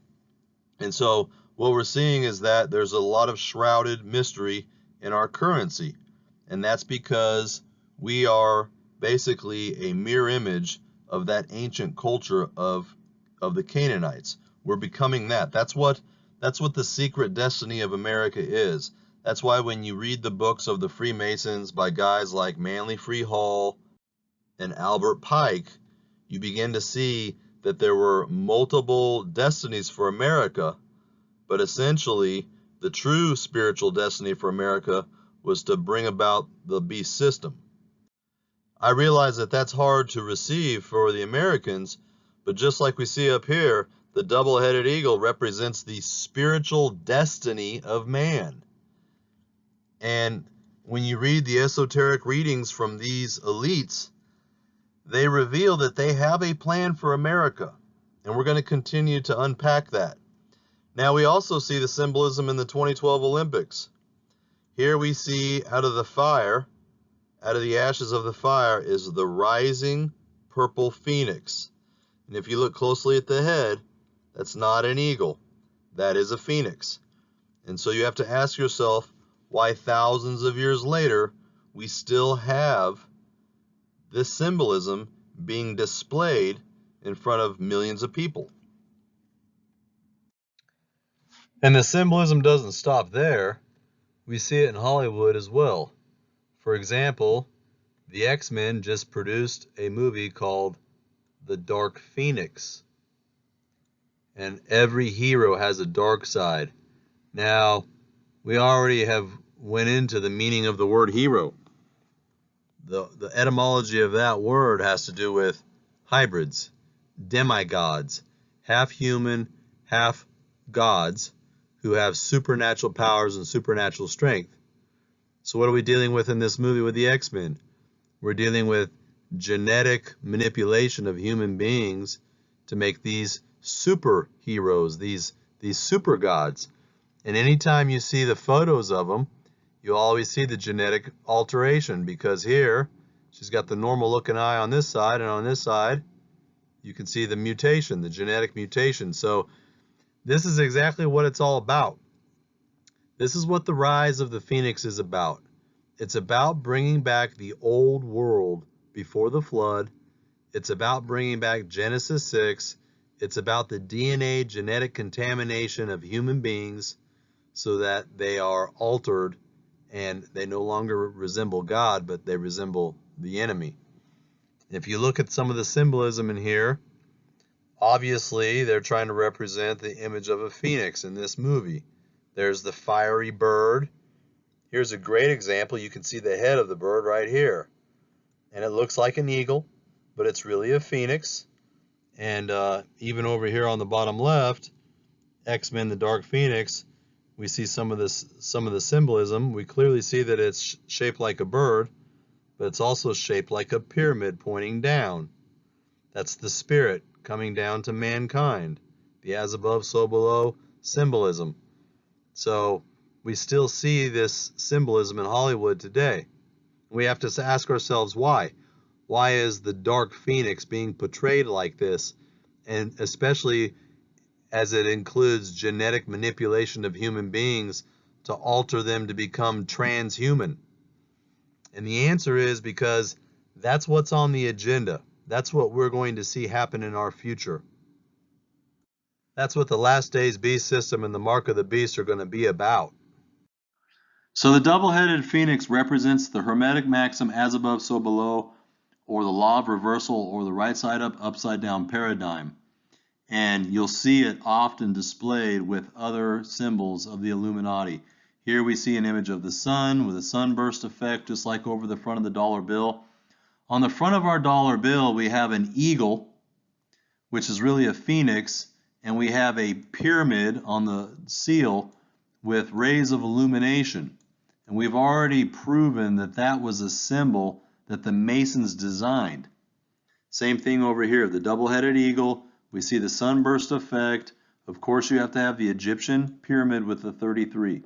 Speaker 1: And so what we're seeing is that there's a lot of shrouded mystery in our currency, and that's because we are basically a mirror image of that ancient culture of the Canaanites. We're becoming that. That's what the secret destiny of America is. That's why when you read the books of the Freemasons by guys like Manly Free Hall and Albert Pike, you begin to see that there were multiple destinies for America, but essentially the true spiritual destiny for America was to bring about the beast system. I realize that that's hard to receive for the Americans, but just like we see up here, the double-headed eagle represents the spiritual destiny of man. And when you read the esoteric readings from these elites, they reveal that they have a plan for America. And we're going to continue to unpack that. Now we also see the symbolism in the 2012 Olympics. Here we see out of the fire, out of the ashes of the fire, is the rising purple phoenix. And if you look closely at the head, that's not an eagle. That is a phoenix. And so you have to ask yourself why thousands of years later we still have this symbolism being displayed in front of millions of people. And the symbolism doesn't stop there. We see it in Hollywood as well. For example, the X-Men just produced a movie called The Dark Phoenix. And every hero has a dark side. Now, we already have went into the meaning of the word hero. The etymology of that word has to do with hybrids, demi-gods, half human, half gods, who have supernatural powers and supernatural strength. So what are we dealing with in this movie with the X-Men? We're dealing with genetic manipulation of human beings to make these superheroes, these super gods. And anytime you see the photos of them, you always see the genetic alteration, because here she's got the normal looking eye on this side, and on this side you can see the mutation, the genetic mutation. So this is exactly what it's all about. This is what the rise of the Phoenix is about. It's about bringing back the old world before the flood. It's about bringing back Genesis 6. It's about the DNA genetic contamination of human beings so that they are altered and they no longer resemble God, but they resemble the enemy. If you look at some of the symbolism in here, obviously they're trying to represent the image of a phoenix in this movie. There's the fiery bird. Here's a great example. You can see the head of the bird right here. And it looks like an eagle, but it's really a phoenix. And even over here on the bottom left, X-Men the Dark Phoenix, we see some of the symbolism. We clearly see that it's shaped like a bird, but it's also shaped like a pyramid pointing down. That's the spirit coming down to mankind. The as above, so below symbolism. So we still see this symbolism in Hollywood today. We have to ask ourselves why. Why is the Dark Phoenix being portrayed like this? And especially as it includes genetic manipulation of human beings to alter them to become transhuman. And the answer is because that's what's on the agenda. That's what we're going to see happen in our future. That's what the last days beast system and the mark of the beast are going to be about.
Speaker 2: So the double-headed phoenix represents the Hermetic maxim as above, so below, or the law of reversal, or the right side up, upside down paradigm. And you'll see it often displayed with other symbols of the Illuminati. Here we see an image of the sun with a sunburst effect, just like over the front of the dollar bill. On the front of our dollar bill, we have an eagle, which is really a phoenix, and we have a pyramid on the seal with rays of illumination. And we've already proven that that was a symbol that the Masons designed. Same thing over here, the double-headed eagle. We see the sunburst effect. Of course, you have to have the Egyptian pyramid with the 33.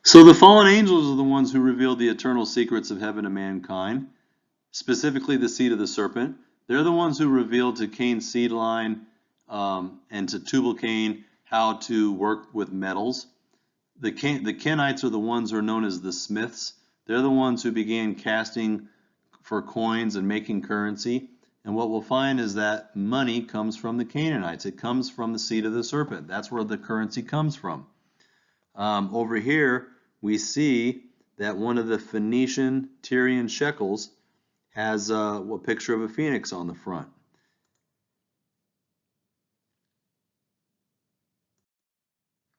Speaker 2: So the fallen angels are the ones who revealed the eternal secrets of heaven to mankind, specifically the seed of the serpent. They're the ones who revealed to Cain's seed line and to Tubal-Cain how to work with metals. The Canaanites are the ones who are known as the smiths. They're the ones who began casting for coins and making currency. And what we'll find is that money comes from the Canaanites. It comes from the seed of the serpent. That's where the currency comes from. Over here, we see that one of the Phoenician Tyrian shekels has a picture of a phoenix on the front.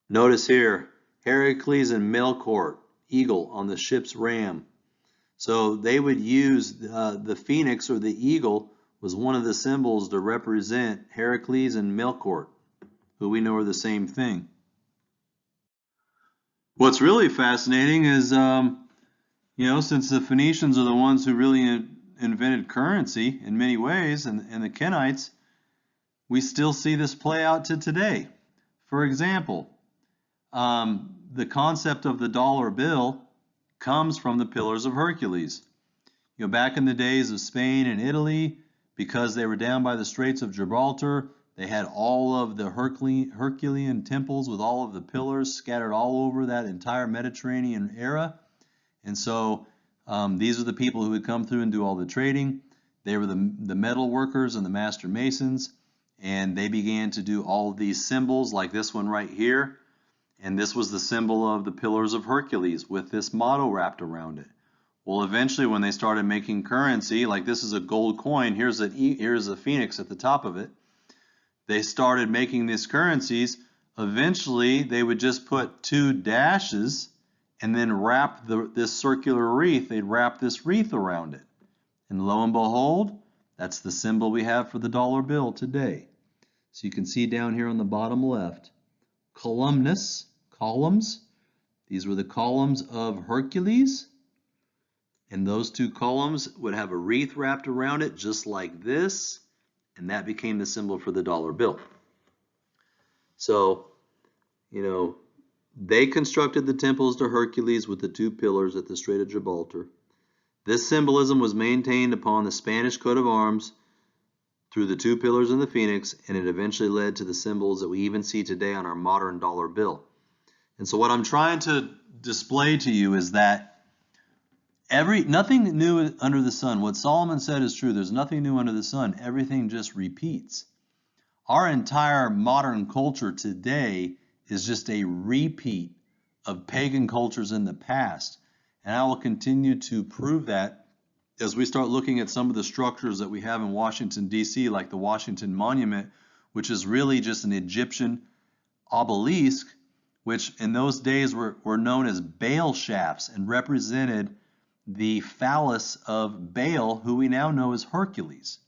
Speaker 2: Notice here, Hercules and Melqart, eagle on the ship's ram. So they would use the phoenix, or the eagle was one of the symbols to represent Hercules and Melqart, who we know are the same thing. What's really fascinating is, since the Phoenicians are the ones who really invented currency in many ways, and the Kenites, we still see this play out to today. For example, the concept of the dollar bill comes from the Pillars of Hercules. Back in the days of Spain and Italy, because they were down by the Straits of Gibraltar, they had all of the Herculean temples with all of the pillars scattered all over that entire Mediterranean era. And so these are the people who would come through and do all the trading. They were the metal workers and the master masons, and they began to do all of these symbols like this one right here. And this was the symbol of the Pillars of Hercules with this motto wrapped around it. Well, eventually when they started making currency, like this is a gold coin, here's a phoenix at the top of it. They started making these currencies. Eventually they would just put 2 dashes and then wrap this circular wreath. They'd wrap this wreath around it. And lo and behold, that's the symbol we have for the dollar bill today. So you can see down here on the bottom left, columns. These were the columns of Hercules. And those 2 columns would have a wreath wrapped around it just like this. And that became the symbol for the dollar bill. So, they constructed the temples to Hercules with the 2 pillars at the Strait of Gibraltar. This symbolism was maintained upon the Spanish coat of arms through the 2 pillars and the phoenix, and it eventually led to the symbols that we even see today on our modern dollar bill. And so what I'm trying to display to you is that nothing new under the sun. What Solomon said is true. There's nothing new under the sun. Everything just repeats. Our entire modern culture today is just a repeat of pagan cultures in the past. And I will continue to prove that as we start looking at some of the structures that we have in Washington, D.C., like the Washington Monument, which is really just an Egyptian obelisk, which in those days were known as Baal shafts and represented the phallus of Baal, who we now know as Hercules.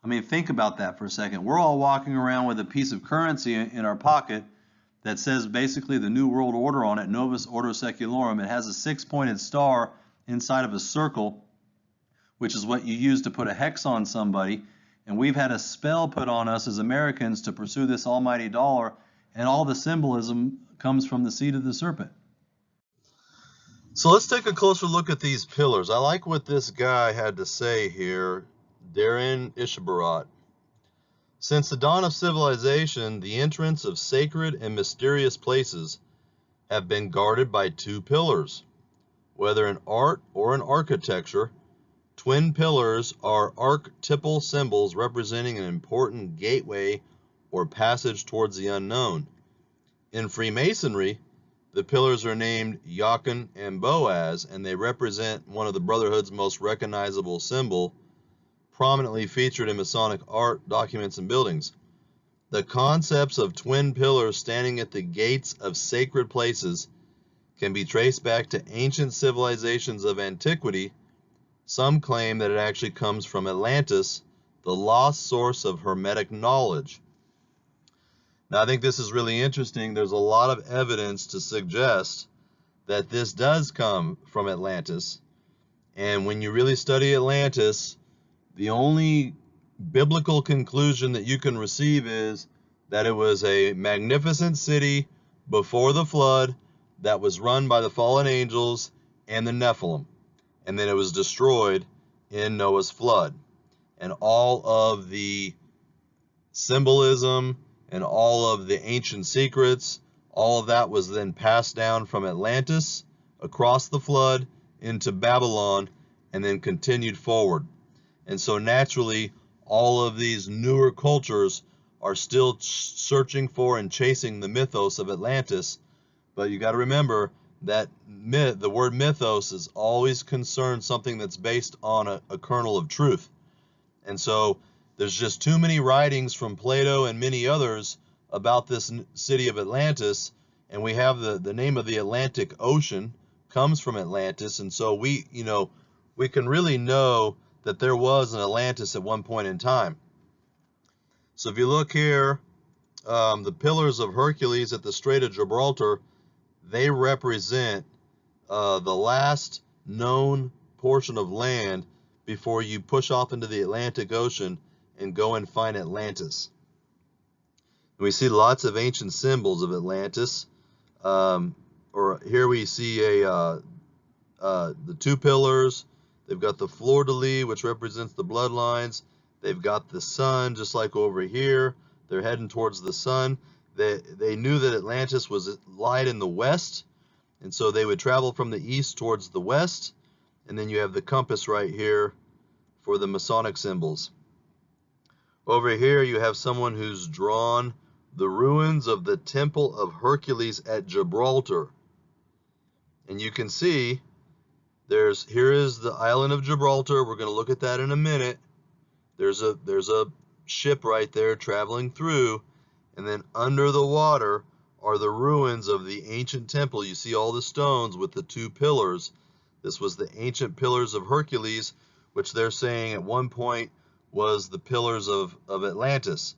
Speaker 2: I mean, think about that for a second. We're all walking around with a piece of currency in our pocket that says basically the New World Order on it, Novus Ordo Secularum. It has a 6-pointed star inside of a circle, which is what you use to put a hex on somebody. And we've had a spell put on us as Americans to pursue this almighty dollar, and all the symbolism comes from the seed of the serpent.
Speaker 1: So let's take a closer look at these pillars. I like what this guy had to say here, Darren Ishabarat. Since the dawn of civilization, the entrance of sacred and mysterious places have been guarded by 2 pillars. Whether in art or in architecture, twin pillars are archetypal symbols representing an important gateway or passage towards the unknown. In Freemasonry, the pillars are named Jachin and Boaz, and they represent one of the Brotherhood's most recognizable symbol, prominently featured in Masonic art, documents, and buildings. The concepts of twin pillars standing at the gates of sacred places can be traced back to ancient civilizations of antiquity. Some claim that it actually comes from Atlantis, the lost source of Hermetic knowledge. Now, I think this is really interesting. There's a lot of evidence to suggest that this does come from Atlantis. And when you really study Atlantis, the only biblical conclusion that you can receive is that it was a magnificent city before the flood that was run by the fallen angels and the Nephilim. And then it was destroyed in Noah's flood. And all of the symbolism and all of the ancient secrets, all of that was then passed down from Atlantis across the flood into Babylon, and then continued forward. And so naturally, all of these newer cultures are still searching for and chasing the mythos of Atlantis. But you got to remember that the word mythos is always concerned something that's based on a kernel of truth. And so there's just too many writings from Plato and many others about this city of Atlantis, and we have the name of the Atlantic Ocean comes from Atlantis, and so we can really know that there was an Atlantis at one point in time. So if you look here, the Pillars of Hercules at the Strait of Gibraltar, they represent the last known portion of land before you push off into the Atlantic Ocean and go and find Atlantis. We see lots of ancient symbols of Atlantis. Or here we see the two pillars. They've got the fleur-de-lis, which represents the bloodlines. They've got the sun, just like over here. They're heading towards the sun. They knew that Atlantis was light in the west, and so they would travel from the east towards the west. And then you have the compass right here for the Masonic symbols. Over here you have someone who's drawn the ruins of the Temple of Hercules at Gibraltar. And you can see here is the island of Gibraltar. We're going to look at that in a minute. There's a ship right there traveling through, and then under the water are the ruins of the ancient temple. You see all the stones with the two pillars. This was the ancient Pillars of Hercules, which they're saying at one point was the Pillars of Atlantis.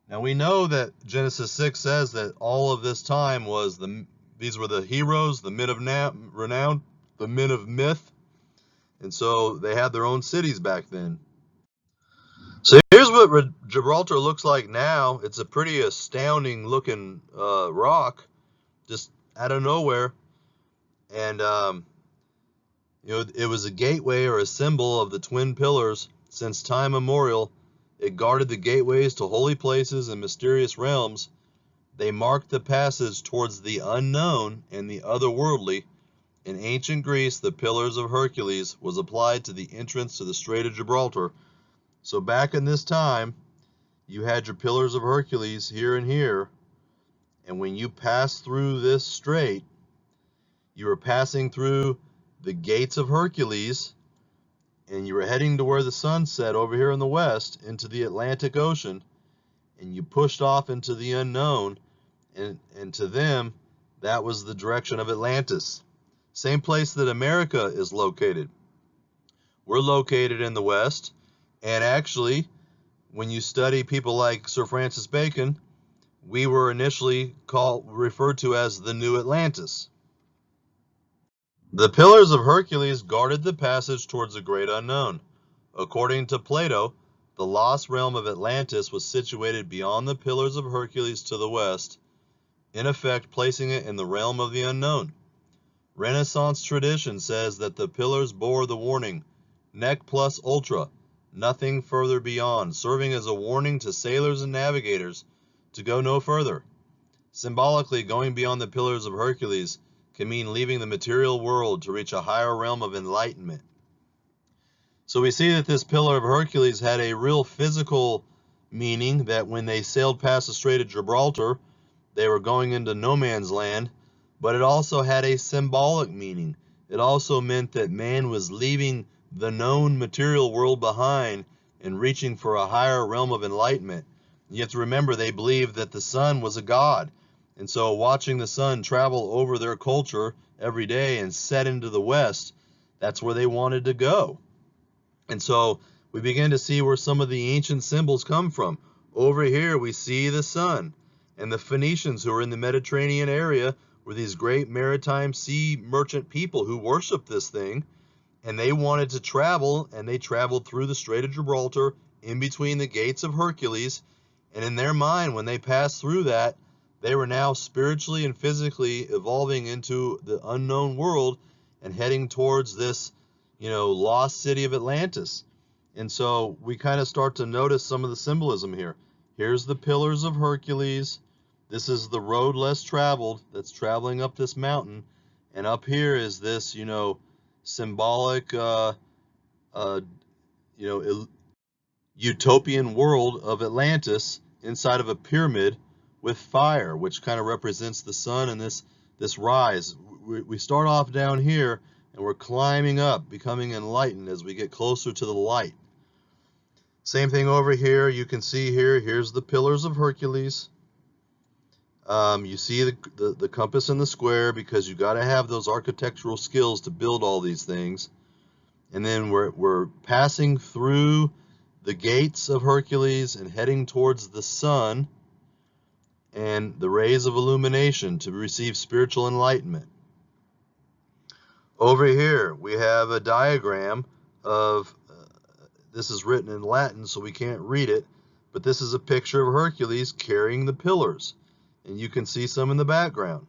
Speaker 1: Now we know that Genesis 6 says that all of this time was these were the heroes, the men of renown, the men of myth, and so they had their own cities back then. So here's what Gibraltar looks like now. It's a pretty astounding looking rock, just out of nowhere, and it was a gateway or a symbol of the twin pillars since time immemorial. It guarded the gateways to holy places and mysterious realms. They marked the passage towards the unknown and the otherworldly. In ancient Greece, the Pillars of Hercules was applied to the entrance to the Strait of Gibraltar. So back in this time, you had your Pillars of Hercules here and here, and when you passed through this strait, you were passing through the gates of Hercules, and you were heading to where the sun set over here in the west into the Atlantic Ocean, and you pushed off into the unknown, and to them, that was the direction of Atlantis. Same place that America is located. We're located in the west, and actually, when you study people like Sir Francis Bacon, we were initially referred to as the New Atlantis. The Pillars of Hercules guarded the passage towards the great unknown. According to Plato, the lost realm of Atlantis was situated beyond the Pillars of Hercules to the west, in effect placing it in the realm of the unknown. Renaissance tradition says that the pillars bore the warning, nec plus ultra, nothing further beyond, serving as a warning to sailors and navigators to go no further. Symbolically, going beyond the Pillars of Hercules can mean leaving the material world to reach a higher realm of enlightenment. So we see that this Pillar of Hercules had a real physical meaning, that when they sailed past the Strait of Gibraltar, they were going into no man's land, but it also had a symbolic meaning. It also meant that man was leaving the known material world behind and reaching for a higher realm of enlightenment. You have to remember, they believed that the sun was a god. And so watching the sun travel over their culture every day and set into the west, that's where they wanted to go. And so we begin to see where some of the ancient symbols come from. Over here we see the sun, and the Phoenicians, who are in the Mediterranean area, were these great maritime sea merchant people who worshiped this thing, and they wanted to travel, and they traveled through the Strait of Gibraltar in between the gates of Hercules. And in their mind, when they passed through that, they were now spiritually and physically evolving into the unknown world and heading towards this, lost city of Atlantis. And so we kind of start to notice some of the symbolism here. Here's the Pillars of Hercules. This is the road less traveled that's traveling up this mountain. And up here is this, symbolic, utopian world of Atlantis inside of a pyramid with fire, which kind of represents the sun and this rise. We start off down here and we're climbing up, becoming enlightened as we get closer to the light. Same thing over here. You can see here's the Pillars of Hercules. You see the compass and the square, because you got to have those architectural skills to build all these things. And then we're passing through the gates of Hercules and heading towards the sun and the rays of illumination to receive spiritual enlightenment. Over here we have a diagram of, this is written in Latin so we can't read it, but this is a picture of Hercules carrying the pillars, and you can see some in the background.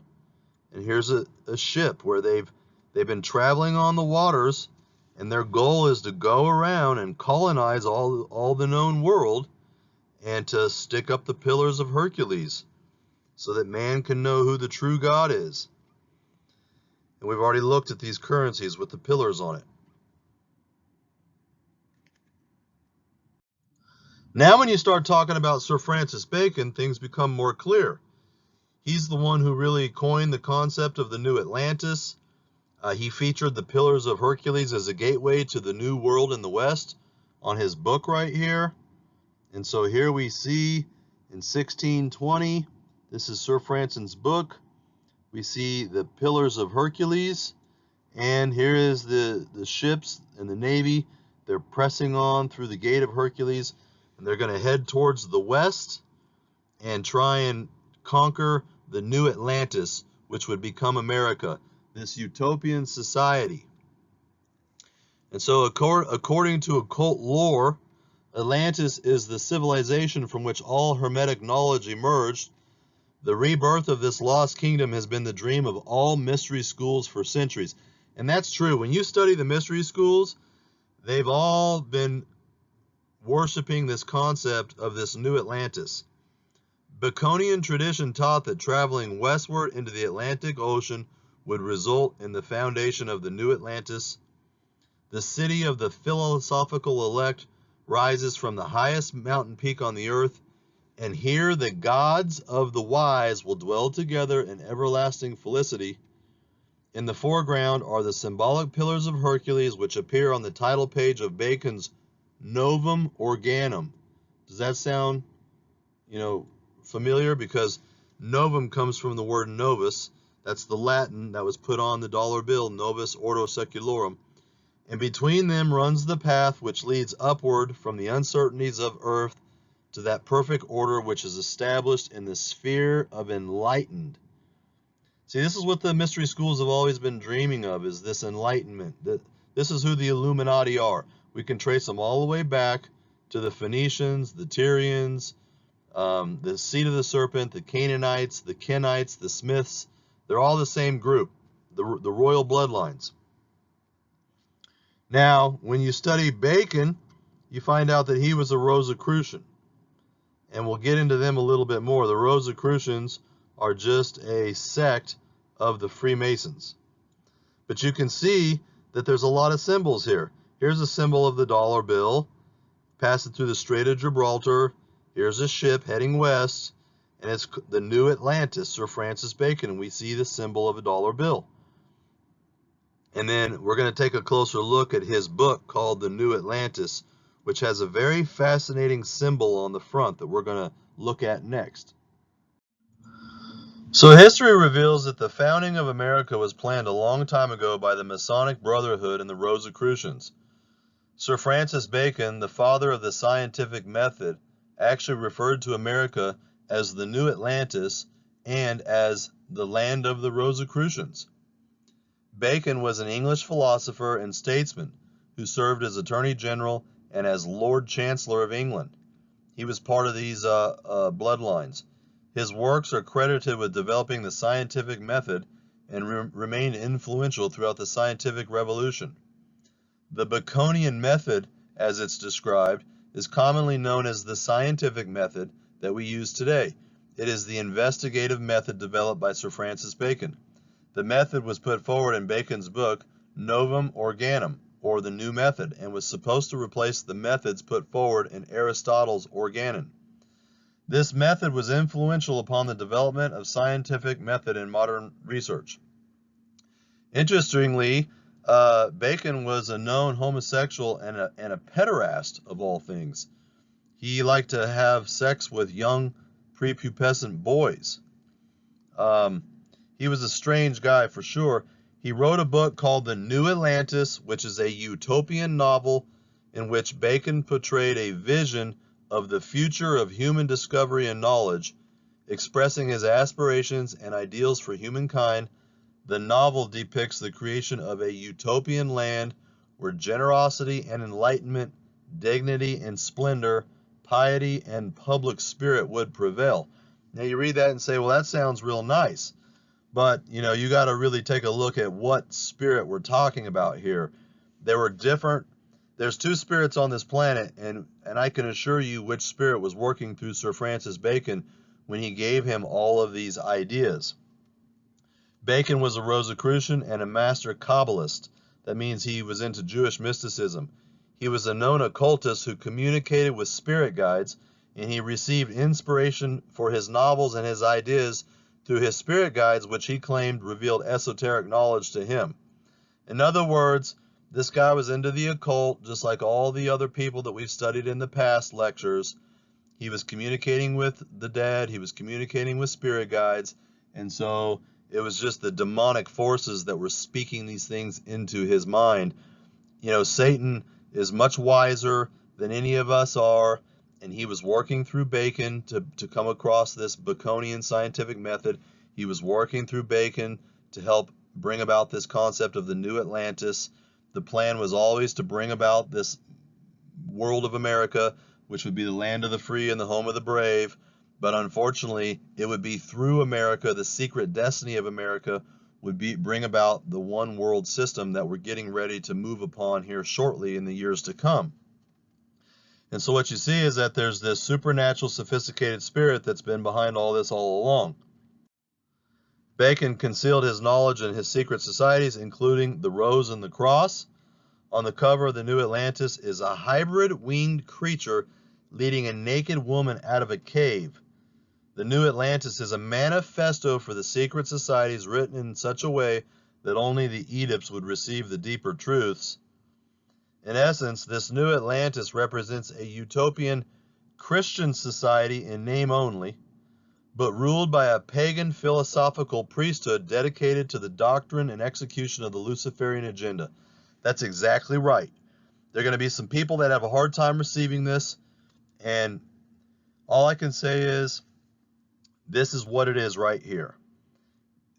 Speaker 1: And here's a ship where they've been traveling on the waters, and their goal is to go around and colonize all the known world and to stick up the Pillars of Hercules so that man can know who the true God is. And we've already looked at these currencies with the pillars on it. Now when you start talking about Sir Francis Bacon, things become more clear. He's the one who really coined the concept of the New Atlantis. He featured the Pillars of Hercules as a gateway to the New World in the West on his book right here. And so here we see in 1620, this is Sir Francis' book, we see the Pillars of Hercules, and here is the ships and the Navy. They're pressing on through the Gate of Hercules, and they're going to head towards the west and try and conquer the New Atlantis, which would become America, this utopian society. And so according to occult lore, Atlantis is the civilization from which all Hermetic knowledge emerged. The rebirth of this lost kingdom has been the dream of all mystery schools for centuries. And that's true. When you study the mystery schools, they've all been worshiping this concept of this New Atlantis. Baconian tradition taught that traveling westward into the Atlantic Ocean would result in the foundation of the New Atlantis. The city of the philosophical elect rises from the highest mountain peak on the earth, and here the gods of the wise will dwell together in everlasting felicity. In the foreground are the symbolic Pillars of Hercules, which appear on the title page of Bacon's Novum Organum. Does that sound, familiar? Because novum comes from the word novus. That's the Latin that was put on the dollar bill, novus ordo secularum. And between them runs the path which leads upward from the uncertainties of earth to that perfect order which is established in the sphere of enlightened. See, this is what the mystery schools have always been dreaming of, is this enlightenment. This is who the Illuminati are. We can trace them all the way back to the Phoenicians, the Tyrians, the seed of the serpent, the Canaanites, the Kenites, the Smiths. They're all the same group, the royal bloodlines. Now, when you study Bacon, you find out that he was a Rosicrucian. And we'll get into them a little bit more. The Rosicrucians are just a sect of the Freemasons. But you can see that there's a lot of symbols here. Here's a symbol of the dollar bill, passing through the Strait of Gibraltar. Here's a ship heading west, and it's the New Atlantis, Sir Francis Bacon, and we see the symbol of a dollar bill. And then we're going to take a closer look at his book called The New Atlantis, which has a very fascinating symbol on the front that we're going to look at next. So history reveals that the founding of America was planned a long time ago by the Masonic Brotherhood and the Rosicrucians. Sir Francis Bacon, the father of the scientific method, actually referred to America as the New Atlantis and as the land of the Rosicrucians. Bacon was an English philosopher and statesman who served as Attorney General and as Lord Chancellor of England. He was part of these bloodlines. His works are credited with developing the scientific method and remained influential throughout the scientific revolution. The Baconian method, as it's described, is commonly known as the scientific method that we use today. It is the investigative method developed by Sir Francis Bacon. The method was put forward in Bacon's book, Novum Organum, or the new method, and was supposed to replace the methods put forward in Aristotle's Organon. This method was influential upon the development of scientific method in modern research. Interestingly, Bacon was a known homosexual and a pederast of all things. He liked to have sex with young prepubescent boys. He was a strange guy for sure. He wrote a book called The New Atlantis, which is a utopian novel in which Bacon portrayed a vision of the future of human discovery and knowledge, expressing his aspirations and ideals for humankind. The novel depicts the creation of a utopian land where generosity and enlightenment, dignity and splendor, piety and public spirit would prevail. Now you read that and say, well, that sounds real nice. But, you got to really take a look at what spirit we're talking about here. There's two spirits on this planet, and I can assure you which spirit was working through Sir Francis Bacon when he gave him all of these ideas. Bacon was a Rosicrucian and a master Kabbalist. That means he was into Jewish mysticism. He was a known occultist who communicated with spirit guides, and he received inspiration for his novels and his ideas through his spirit guides, which he claimed revealed esoteric knowledge to him. In other words, this guy was into the occult, just like all the other people that we've studied in the past lectures. He was communicating with the dead, he was communicating with spirit guides, and so it was just the demonic forces that were speaking these things into his mind. Satan is much wiser than any of us are, and he was working through Bacon to come across this Baconian scientific method. He was working through Bacon to help bring about this concept of the new Atlantis. The plan was always to bring about this world of America, which would be the land of the free and the home of the brave. But unfortunately, it would be through America, the secret destiny of America would bring about the one world system that we're getting ready to move upon here shortly in the years to come. And so what you see is that there's this supernatural, sophisticated spirit that's been behind all this all along. Bacon concealed his knowledge in his secret societies, including the Rose and the Cross. On the cover of the New Atlantis is a hybrid winged creature leading a naked woman out of a cave. The New Atlantis is a manifesto for the secret societies written in such a way that only the edicts would receive the deeper truths. In essence, this New Atlantis represents a utopian Christian society in name only, but ruled by a pagan philosophical priesthood dedicated to the doctrine and execution of the Luciferian agenda. That's exactly right. There are going to be some people that have a hard time receiving this, and all I can say is, this is what it is right here.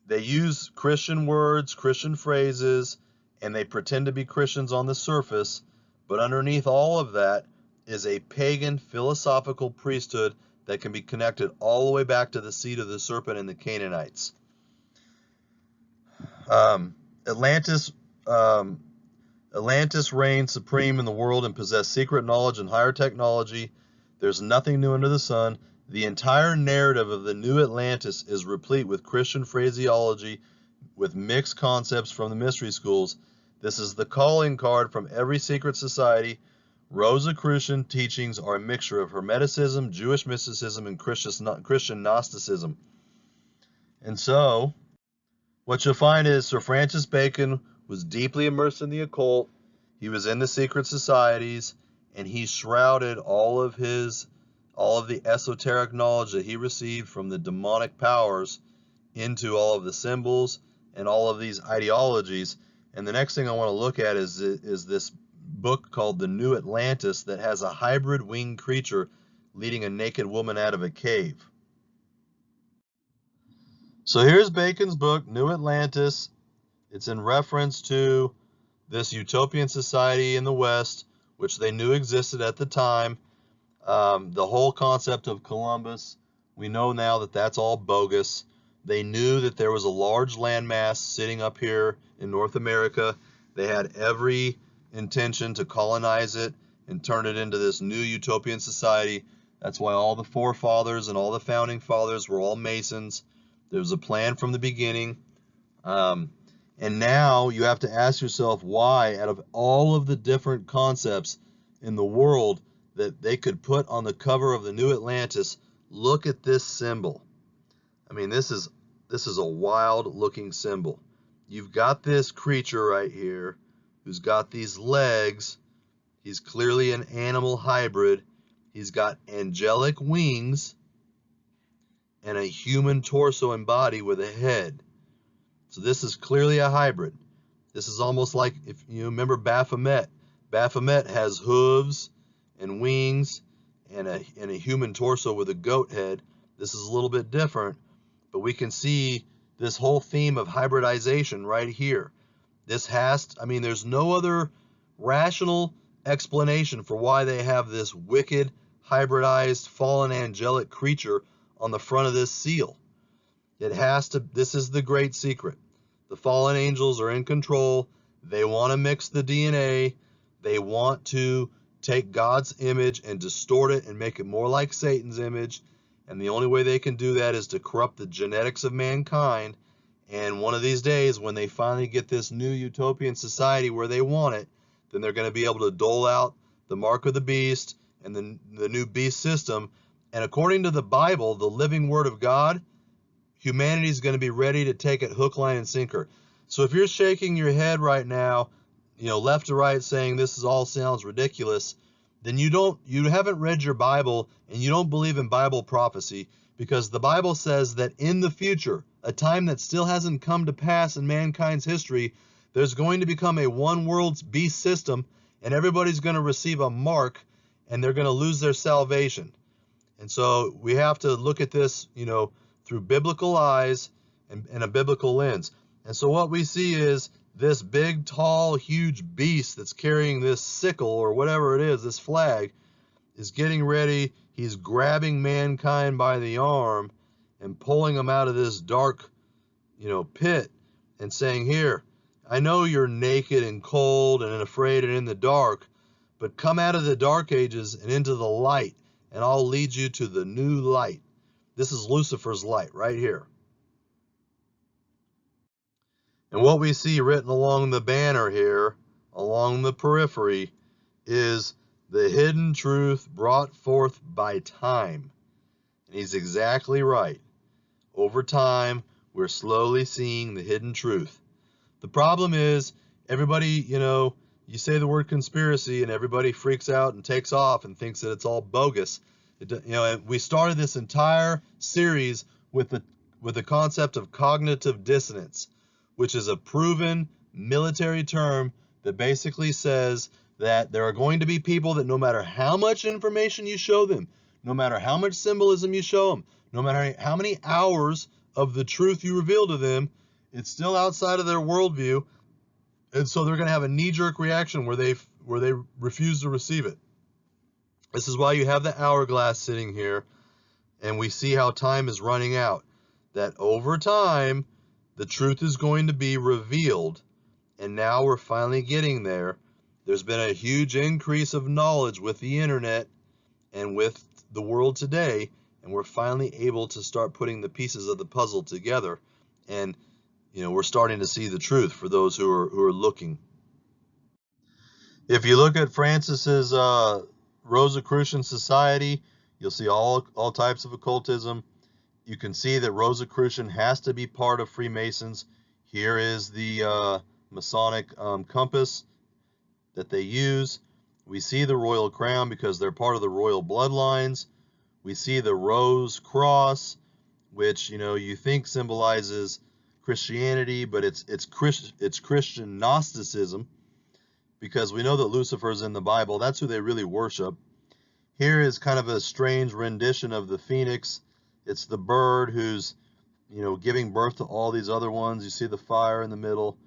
Speaker 1: They use Christian words, Christian phrases, and they pretend to be Christians on the surface, but underneath all of that is a pagan philosophical priesthood that can be connected all the way back to the seed of the serpent and the Canaanites. Atlantis reigned supreme in the world and possessed secret knowledge and higher technology. There's nothing new under the sun. The entire narrative of the New Atlantis is replete with Christian phraseology, with mixed concepts from the mystery schools. This is the calling card from every secret society. Rosicrucian teachings are a mixture of Hermeticism, Jewish mysticism, and Christian Gnosticism. And so, what you'll find is Sir Francis Bacon was deeply immersed in the occult. He was in the secret societies, and he shrouded all of the esoteric knowledge that he received from the demonic powers into all of the symbols and all of these ideologies. And the next thing I want to look at is this book called The New Atlantis that has a hybrid winged creature leading a naked woman out of a cave. So here's Bacon's book, New Atlantis. It's in reference to this utopian society in the West, which they knew existed at the time. The whole concept of Columbus, we know now that that's all bogus. They knew that there was a large landmass sitting up here in North America. They had every intention to colonize it and turn it into this new utopian society. That's why all the forefathers and all the founding fathers were all Masons. There was a plan from the beginning. And now you have to ask yourself why, out of all of the different concepts in the world that they could put on the cover of the New Atlantis, look at this symbol. I mean, this is a wild looking symbol. You've got this creature right here who's got these legs. He's clearly an animal hybrid. He's got angelic wings and a human torso and body with a head. So this is clearly a hybrid. This is almost like, if you remember Baphomet. Baphomet has hooves and wings and a human torso with a goat head. This is a little bit different, but we can see this whole theme of hybridization right here. There's no other rational explanation for why they have this wicked, hybridized, fallen angelic creature on the front of this seal. This is the great secret. The fallen angels are in control. They want to mix the DNA. They want to take God's image and distort it and make it more like Satan's image. And the only way they can do that is to corrupt the genetics of mankind. And one of these days, when they finally get this new utopian society where they want it, then they're going to be able to dole out the mark of the beast and the new beast system. And according to the Bible, the living word of God, humanity is going to be ready to take it hook, line, and sinker. So if you're shaking your head right now, left to right, saying this all sounds ridiculous, then you haven't read your Bible and you don't believe in Bible prophecy, because the Bible says that in the future, a time that still hasn't come to pass in mankind's history, there's going to become a one world beast system, and everybody's going to receive a mark, and they're going to lose their salvation. And so we have to look at this, through biblical eyes and a biblical lens. And so what we see is this big, tall, huge beast that's carrying this sickle or whatever it is, this flag, is getting ready. He's grabbing mankind by the arm and pulling them out of this dark, pit, and saying, here, I know you're naked and cold and afraid and in the dark, but come out of the dark ages and into the light, and I'll lead you to the new light. This is Lucifer's light right here. And what we see written along the banner here, along the periphery, is the hidden truth brought forth by time. And he's exactly right. Over time, we're slowly seeing the hidden truth. The problem is, everybody, you say the word conspiracy and everybody freaks out and takes off and thinks that it's all bogus. We started this entire series with the concept of cognitive dissonance, which is a proven military term that basically says that there are going to be people that no matter how much information you show them, no matter how much symbolism you show them, no matter how many hours of the truth you reveal to them, it's still outside of their worldview, and so they're going to have a knee-jerk reaction where they refuse to receive it. This is why you have the hourglass sitting here, and we see how time is running out. That over time, the truth is going to be revealed, and now we're finally getting there. There's been a huge increase of knowledge with the internet and with the world today, and we're finally able to start putting the pieces of the puzzle together, and we're starting to see the truth for those who are looking. If you look at Francis's Rosicrucian Society, you'll see all types of occultism. You can see that Rosicrucian has to be part of Freemasons. Here is the Masonic compass that they use. We see the royal crown because they're part of the royal bloodlines. We see the rose cross, which you think symbolizes Christianity, but it's Christian Gnosticism, because we know that Lucifer's in the Bible. That's who they really worship. Here is kind of a strange rendition of the phoenix. It's the bird who's giving birth to all these other ones. You see the fire in the middle,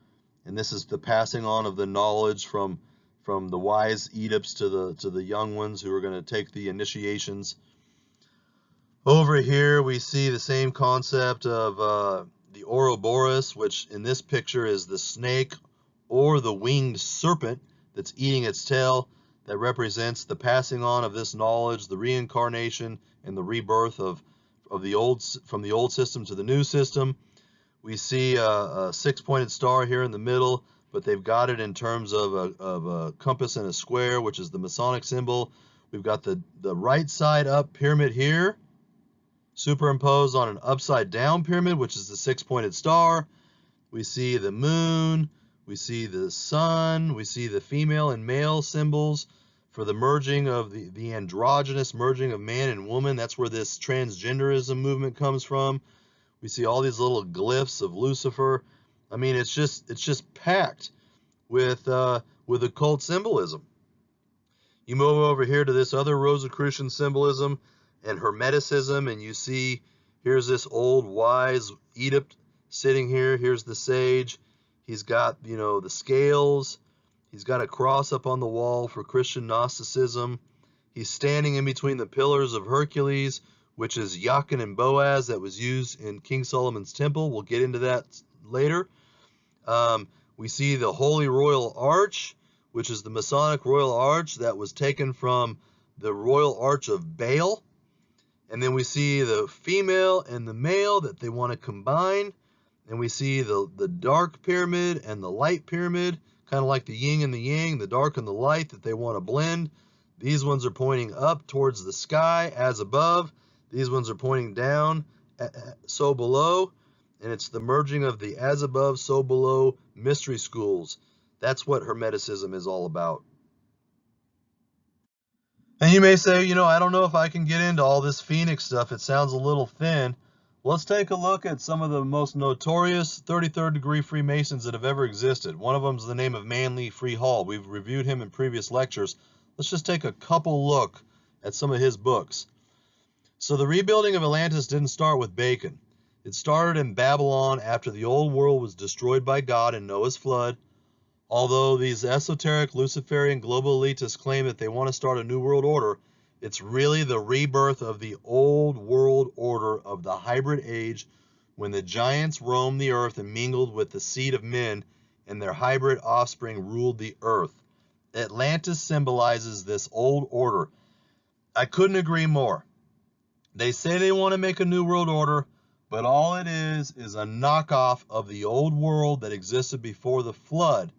Speaker 1: and this is the passing on of the knowledge from the wise Oedipus to the young ones who are going to take the initiations. Over here we see the same concept of the Ouroboros, which in this picture is the snake or the winged serpent that's eating its tail, that represents the passing on of this knowledge, the reincarnation and the rebirth from the old system to the new system. We see a six-pointed star here in the middle, but they've got it in terms of a compass and a square, which is the Masonic symbol. We've got the right side up pyramid here, superimposed on an upside down pyramid, which is the six-pointed star. We see the moon, we see the sun, we see the female and male symbols for the merging of the androgynous merging of man and woman. That's where this transgenderism movement comes from. We see all these little glyphs of Lucifer. I mean, it's just packed with occult symbolism. You move over here to this other Rosicrucian symbolism and Hermeticism, and you see here's this old wise Oedip sitting here. Here's the sage. He's got, the scales. He's got a cross up on the wall for Christian Gnosticism. He's standing in between the Pillars of Hercules, which is Jachin and Boaz that was used in King Solomon's temple. We'll get into that later. We see the Holy Royal Arch, which is the Masonic Royal Arch that was taken from the Royal Arch of Baal. And then we see the female and the male that they want to combine. And we see the dark pyramid and the light pyramid, kind of like the yin and the yang, the dark and the light that they want to blend. These ones are pointing up towards the sky as above. These ones are pointing down, so below. And it's the merging of the as above, so below mystery schools. That's what Hermeticism is all about. And you may say, I don't know if I can get into all this Phoenix stuff. It sounds a little thin. Let's take a look at some of the most notorious 33rd degree Freemasons that have ever existed. One of them is the name of Manly Free Hall. We've reviewed him in previous lectures. Let's just take a couple look at some of his books. So the rebuilding of Atlantis didn't start with Bacon. It started in Babylon after the old world was destroyed by God in Noah's flood. Although these esoteric Luciferian global elitists claim that they want to start a new world order, it's really the rebirth of the old world order of the hybrid age when the giants roamed the earth and mingled with the seed of men and their hybrid offspring ruled the earth. Atlantis symbolizes this old order. I couldn't agree more. They say they want to make a new world order, but all it is a knockoff of the old world that existed before the flood.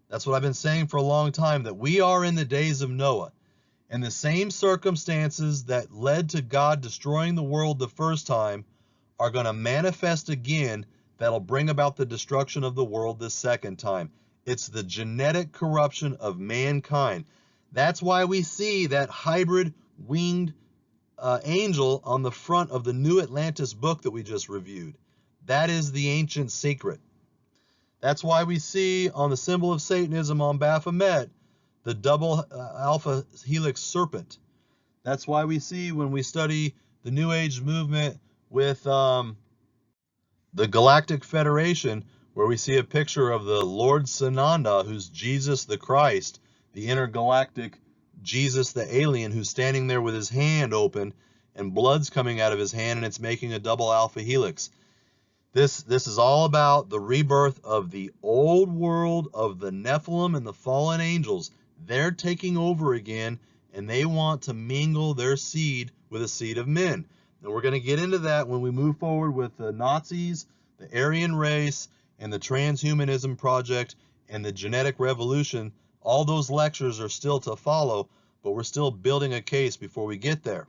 Speaker 1: That's what I've been saying for a long time, that we are in the days of Noah. And the same circumstances that led to God destroying the world the first time are going to manifest again that'll bring about the destruction of the world the second time. It's the genetic corruption of mankind. That's why we see that hybrid winged angel on the front of the New Atlantis book that we just reviewed. That is the ancient secret. That's why we see on the symbol of Satanism on Baphomet the double alpha helix serpent. That's why we see when we study the New Age movement with the Galactic Federation, where we see a picture of the Lord Sananda, who's Jesus the Christ, the intergalactic Jesus the alien, who's standing there with his hand open and blood's coming out of his hand and it's making a double alpha helix. This is all about the rebirth of the old world of the Nephilim and the fallen angels. They're taking over again, and they want to mingle their seed with the seed of men. And we're going to get into that when we move forward with the Nazis, the Aryan race, and the transhumanism project, and the genetic revolution. All those lectures are still to follow, but we're still building a case before we get there.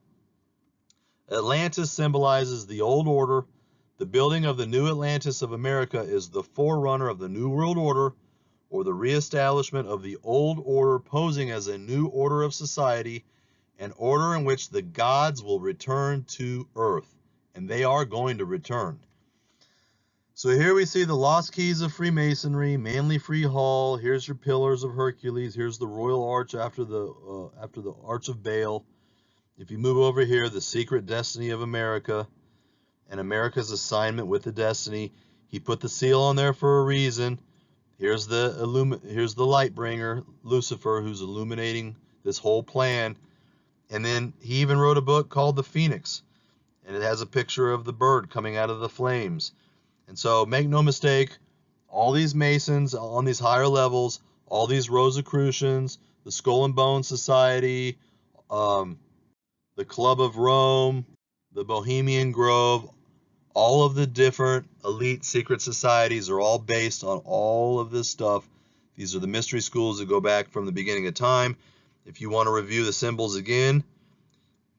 Speaker 1: Atlantis symbolizes the old order. The building of the new Atlantis of America is the forerunner of the New World Order, or the reestablishment of the old order posing as a new order of society, an order in which the gods will return to earth, and they are going to return. So here we see the lost keys of Freemasonry, Manly Free Hall. Here's your Pillars of Hercules. Here's the Royal Arch after the Arch of Baal. If you move over here, the secret destiny of America, and America's assignment with the destiny. He put the seal on there for a reason. Here's the light bringer, Lucifer, who's illuminating this whole plan. And then he even wrote a book called The Phoenix, and it has a picture of the bird coming out of the flames. And so make no mistake, all these Masons on these higher levels, all these Rosicrucians, the Skull and Bone Society, the Club of Rome, the Bohemian Grove, All of the different elite secret societies are all based on all of this stuff. These are the mystery schools that go back from the beginning of time. If you want to review the symbols again,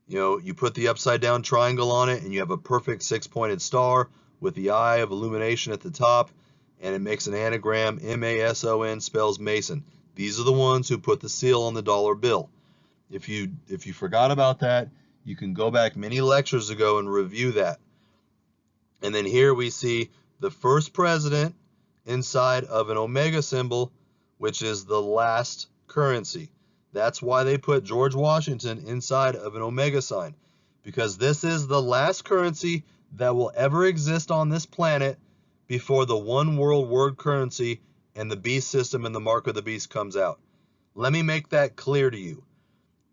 Speaker 1: you put the upside down triangle on it and you have a perfect 6-pointed star with the eye of illumination at the top, and it makes an anagram. M-A-S-O-N spells Mason. These are the ones who put the seal on the dollar bill. If you forgot about that, you can go back many lectures ago and review that. And then here we see the first president inside of an omega symbol, which is the last currency. That's why they put George Washington inside of an omega sign, because this is the last currency that will ever exist on this planet before the one world word currency and the beast system and the mark of the beast comes out. Let me make that clear to you,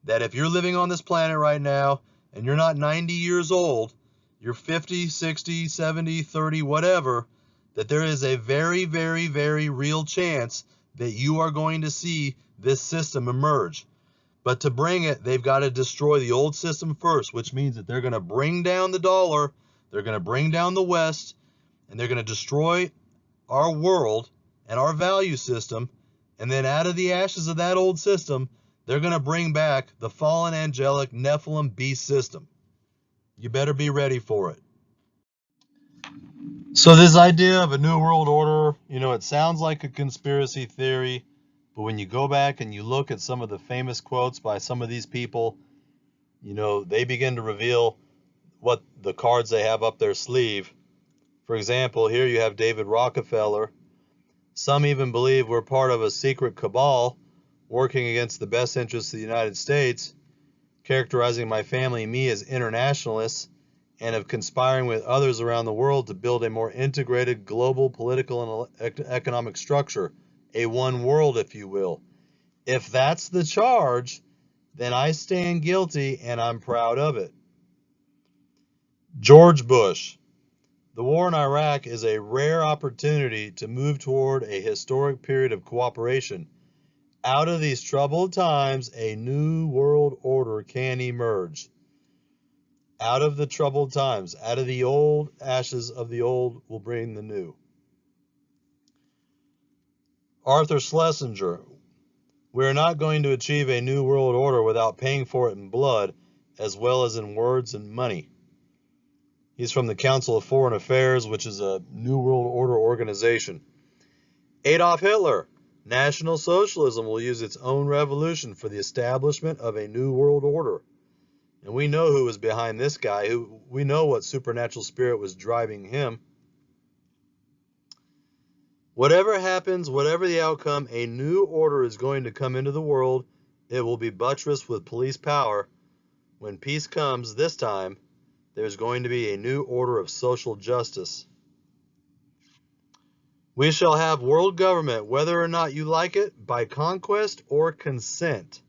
Speaker 1: that if you're living on this planet right now and you're not 90 years old, you're 50, 60, 70, 30, whatever, that there is a very, very, very real chance that you are going to see this system emerge. But to bring it, they've got to destroy the old system first, which means that they're going to bring down the dollar, they're going to bring down the West, and they're going to destroy our world and our value system. And then out of the ashes of that old system, they're going to bring back the fallen angelic Nephilim beast system. You better be ready for it. So this idea of a new world order, it sounds like a conspiracy theory, but when you go back and you look at some of the famous quotes by some of these people, they begin to reveal what the cards they have up their sleeve. For example, here you have David Rockefeller. Some even believe we're part of a secret cabal working against the best interests of the United States, characterizing my family and me as internationalists, and of conspiring with others around the world to build a more integrated global political and economic structure, a one world, if you will. If that's the charge, then I stand guilty and I'm proud of it. George Bush. The war in Iraq is a rare opportunity to move toward a historic period of cooperation. Out of these troubled times, a new world order can emerge. Out of the troubled times, out of the old ashes of the old will bring the new. Arthur Schlesinger. We are not going to achieve a new world order without paying for it in blood, as well as in words and money. He's from the Council of Foreign Affairs, which is a New World Order organization. Adolf Hitler. National Socialism will use its own revolution for the establishment of a new world order. And we know who was behind this guy. We know what supernatural spirit was driving him. Whatever happens, whatever the outcome, a new order is going to come into the world. It will be buttressed with police power. When peace comes this time, there's going to be a new order of social justice. We shall have world government, whether or not you like it, by conquest or consent.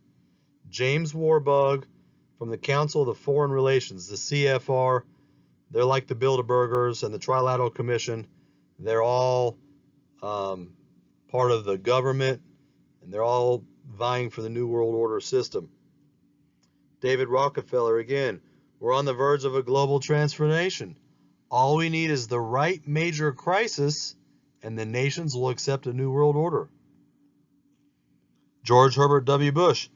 Speaker 1: James Warbug from the Council of Foreign Relations, the CFR. They're like the Bilderbergers and the Trilateral Commission. They're all part of the government, and they're all vying for the New World Order system. David Rockefeller again. We're on the verge of a global transformation. All we need is the right major crisis, and the nations will accept a new world order. George Herbert W. Bush.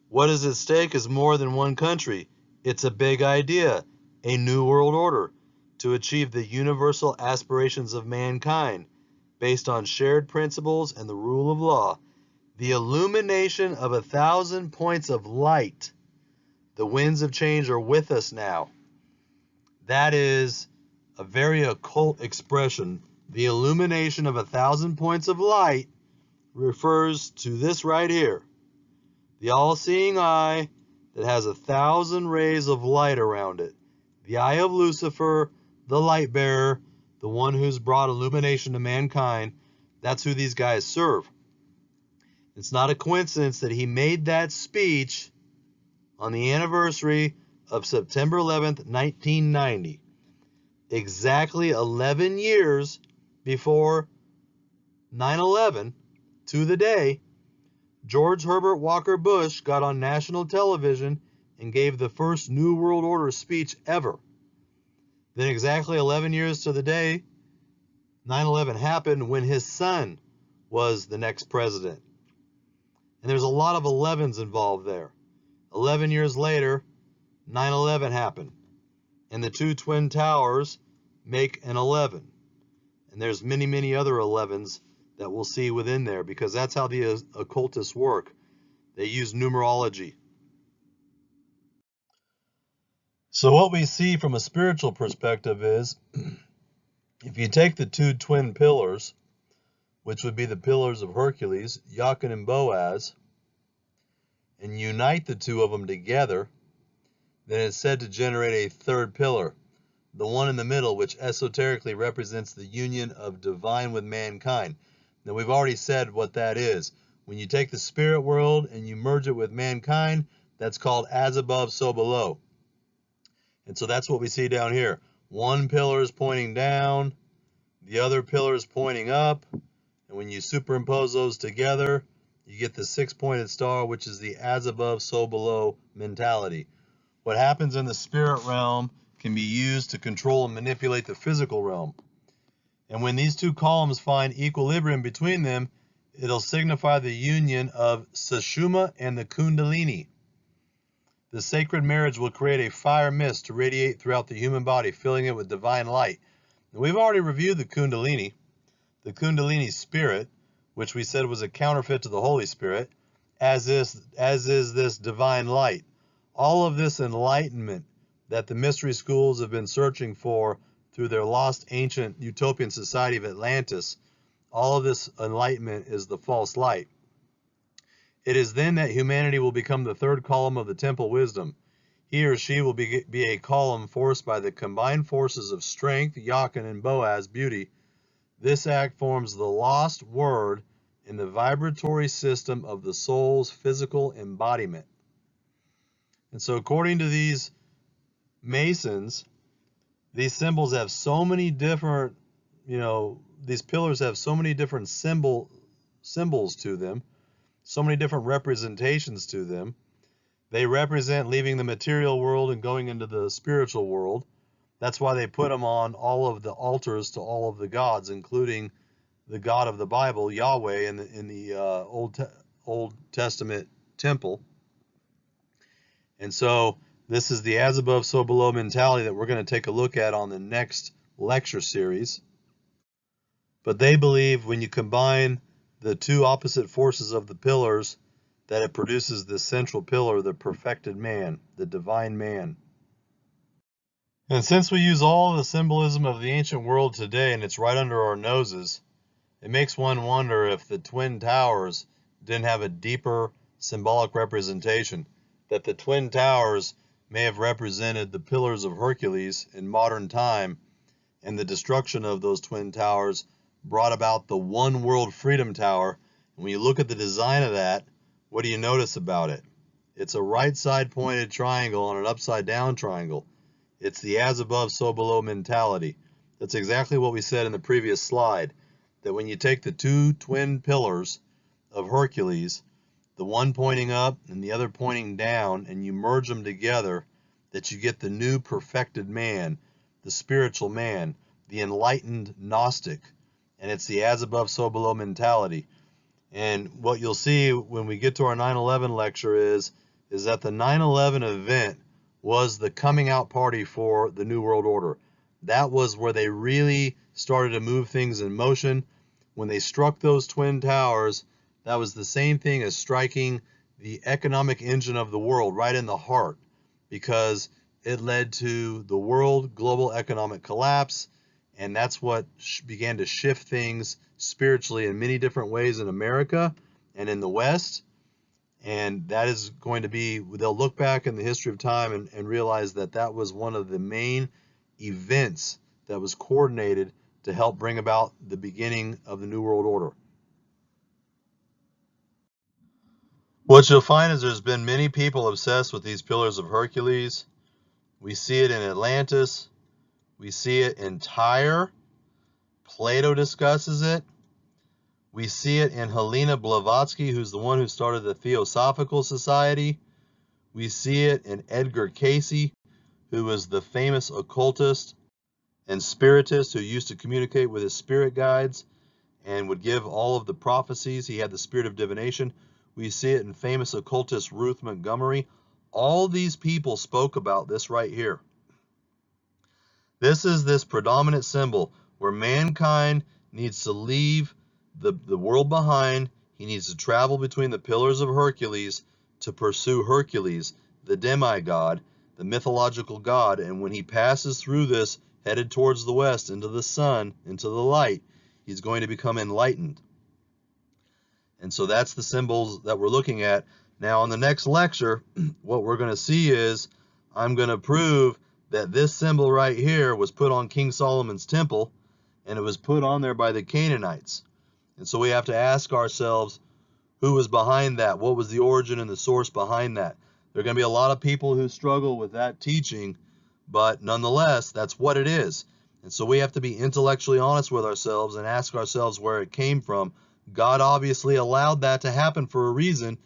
Speaker 1: What is at stake is more than one country. It's a big idea, a new world order, to achieve the universal aspirations of mankind, based on shared principles and the rule of law. The illumination of 1,000 points of light. The winds of change are with us now. That is a very occult expression. The illumination of 1,000 points of light refers to this right here. The all-seeing eye that has 1,000 rays of light around it. The eye of Lucifer, the light bearer, the one who's brought illumination to mankind. That's who these guys serve. It's not a coincidence that he made that speech on the anniversary of September 11th, 1990. Exactly 11 years before 9/11, to the day, George Herbert Walker Bush got on national television and gave the first New World Order speech ever. Then exactly 11 years to the day, 9/11 happened when his son was the next president. And there's a lot of 11s involved there. 11 years later, 9/11 happened. And the two twin towers make an 11. And there's many, many other 11s that we'll see within there, because that's how the occultists work. They use numerology. So what we see from a spiritual perspective is, if you take the two twin pillars, which would be the pillars of Hercules, Jachin and Boaz, and unite the two of them together, then it's said to generate a third pillar, the one in the middle, which esoterically represents the union of divine with mankind. Now, we've already said what that is. When you take the spirit world and you merge it with mankind, that's called as above, so below. And so that's what we see down here. One pillar is pointing down, the other pillar is pointing up, and when you superimpose those together, you get the six-pointed star, which is the as above, so below mentality. What happens in the spirit realm can be used to control and manipulate the physical realm. And when these two columns find equilibrium between them, it'll signify the union of Sushumna and the Kundalini. The sacred marriage will create a fire mist to radiate throughout the human body, filling it with divine light. And we've already reviewed the Kundalini spirit, which we said was a counterfeit to the Holy Spirit, as is this divine light. All of this enlightenment that the mystery schools have been searching for through their lost ancient utopian society of Atlantis, all of this enlightenment is the false light. It is then that humanity will become the third column of the temple wisdom. He or she will be a column forced by the combined forces of strength, Jachin, and Boaz, beauty. This act forms the lost word in the vibratory system of the soul's physical embodiment. And so according to these Masons, these symbols have so many different, these pillars have so many different symbols to them, so many different representations to them. They represent leaving the material world and going into the spiritual world. That's why they put them on all of the altars to all of the gods, including the God of the Bible, Yahweh, in the Old Testament temple. And so this is the as above, so below mentality that we're going to take a look at on the next lecture series. But they believe when you combine the two opposite forces of the pillars, that it produces this central pillar, the perfected man, the divine man. And since we use all the symbolism of the ancient world today and it's right under our noses, it makes one wonder if the Twin Towers didn't have a deeper symbolic representation, that the Twin Towers may have represented the Pillars of Hercules in modern time, and the destruction of those Twin Towers brought about the One World Freedom Tower. And when you look at the design of that, what do you notice about it? It's a right side pointed triangle on an upside down triangle. It's the as above, so below mentality. That's exactly what we said in the previous slide, that when you take the two twin pillars of Hercules, the one pointing up and the other pointing down, and you merge them together, that you get the new perfected man, the spiritual man, the enlightened Gnostic. And it's the as above, so below mentality. And what you'll see when we get to our 9/11 lecture is that the 9/11 event was the coming out party for the New World Order. That was where they really started to move things in motion. When they struck those Twin Towers, that was the same thing as striking the economic engine of the world right in the heart, because it led to the world global economic collapse, and that's what began to shift things spiritually in many different ways in America and in the West. And that is going to be, they'll look back in the history of time and realize that that was one of the main events that was coordinated to help bring about the beginning of the New World Order. What you'll find is there's been many people obsessed with these Pillars of Hercules. We see it in Atlantis. We see it in Tyre. Plato discusses it. We see it in Helena Blavatsky, who's the one who started the Theosophical Society. We see it in Edgar Cayce, who was the famous occultist and spiritist who used to communicate with his spirit guides and would give all of the prophecies. He had the spirit of divination. We see it in famous occultist Ruth Montgomery. All these people spoke about this right here. This is this predominant symbol where mankind needs to leave the world behind. He needs to travel between the Pillars of Hercules to pursue Hercules, the demi-god, the mythological god. And when he passes through this, headed towards the west, into the sun, into the light, he's going to become enlightened. And so that's the symbols that we're looking at. Now, on the next lecture, what we're going to see is I'm going to prove that this symbol right here was put on King Solomon's temple, and it was put on there by the Canaanites. And so we have to ask ourselves, who was behind that? What was the origin and the source behind that? There are going to be a lot of people who struggle with that teaching, but nonetheless, that's what it is. And so we have to be intellectually honest with ourselves and ask ourselves where it came from. God obviously allowed that to happen for a reason.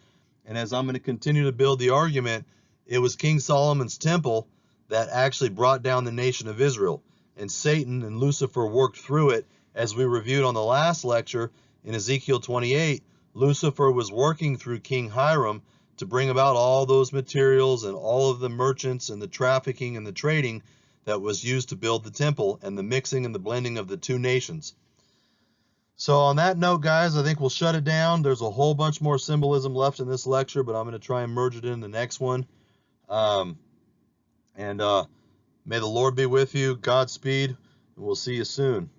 Speaker 1: And as I'm going to continue to build the argument, it was King Solomon's temple that actually brought down the nation of Israel. And Satan and Lucifer worked through it. As we reviewed on the last lecture in Ezekiel 28, Lucifer was working through King Hiram to bring about all those materials and all of the merchants and the trafficking and the trading that was used to build the temple, and the mixing and the blending of the two nations. So on that note, guys, I think we'll shut it down. There's a whole bunch more symbolism left in this lecture, but I'm going to try and merge it in the next one. May the Lord be with you. Godspeed, and we'll see you soon.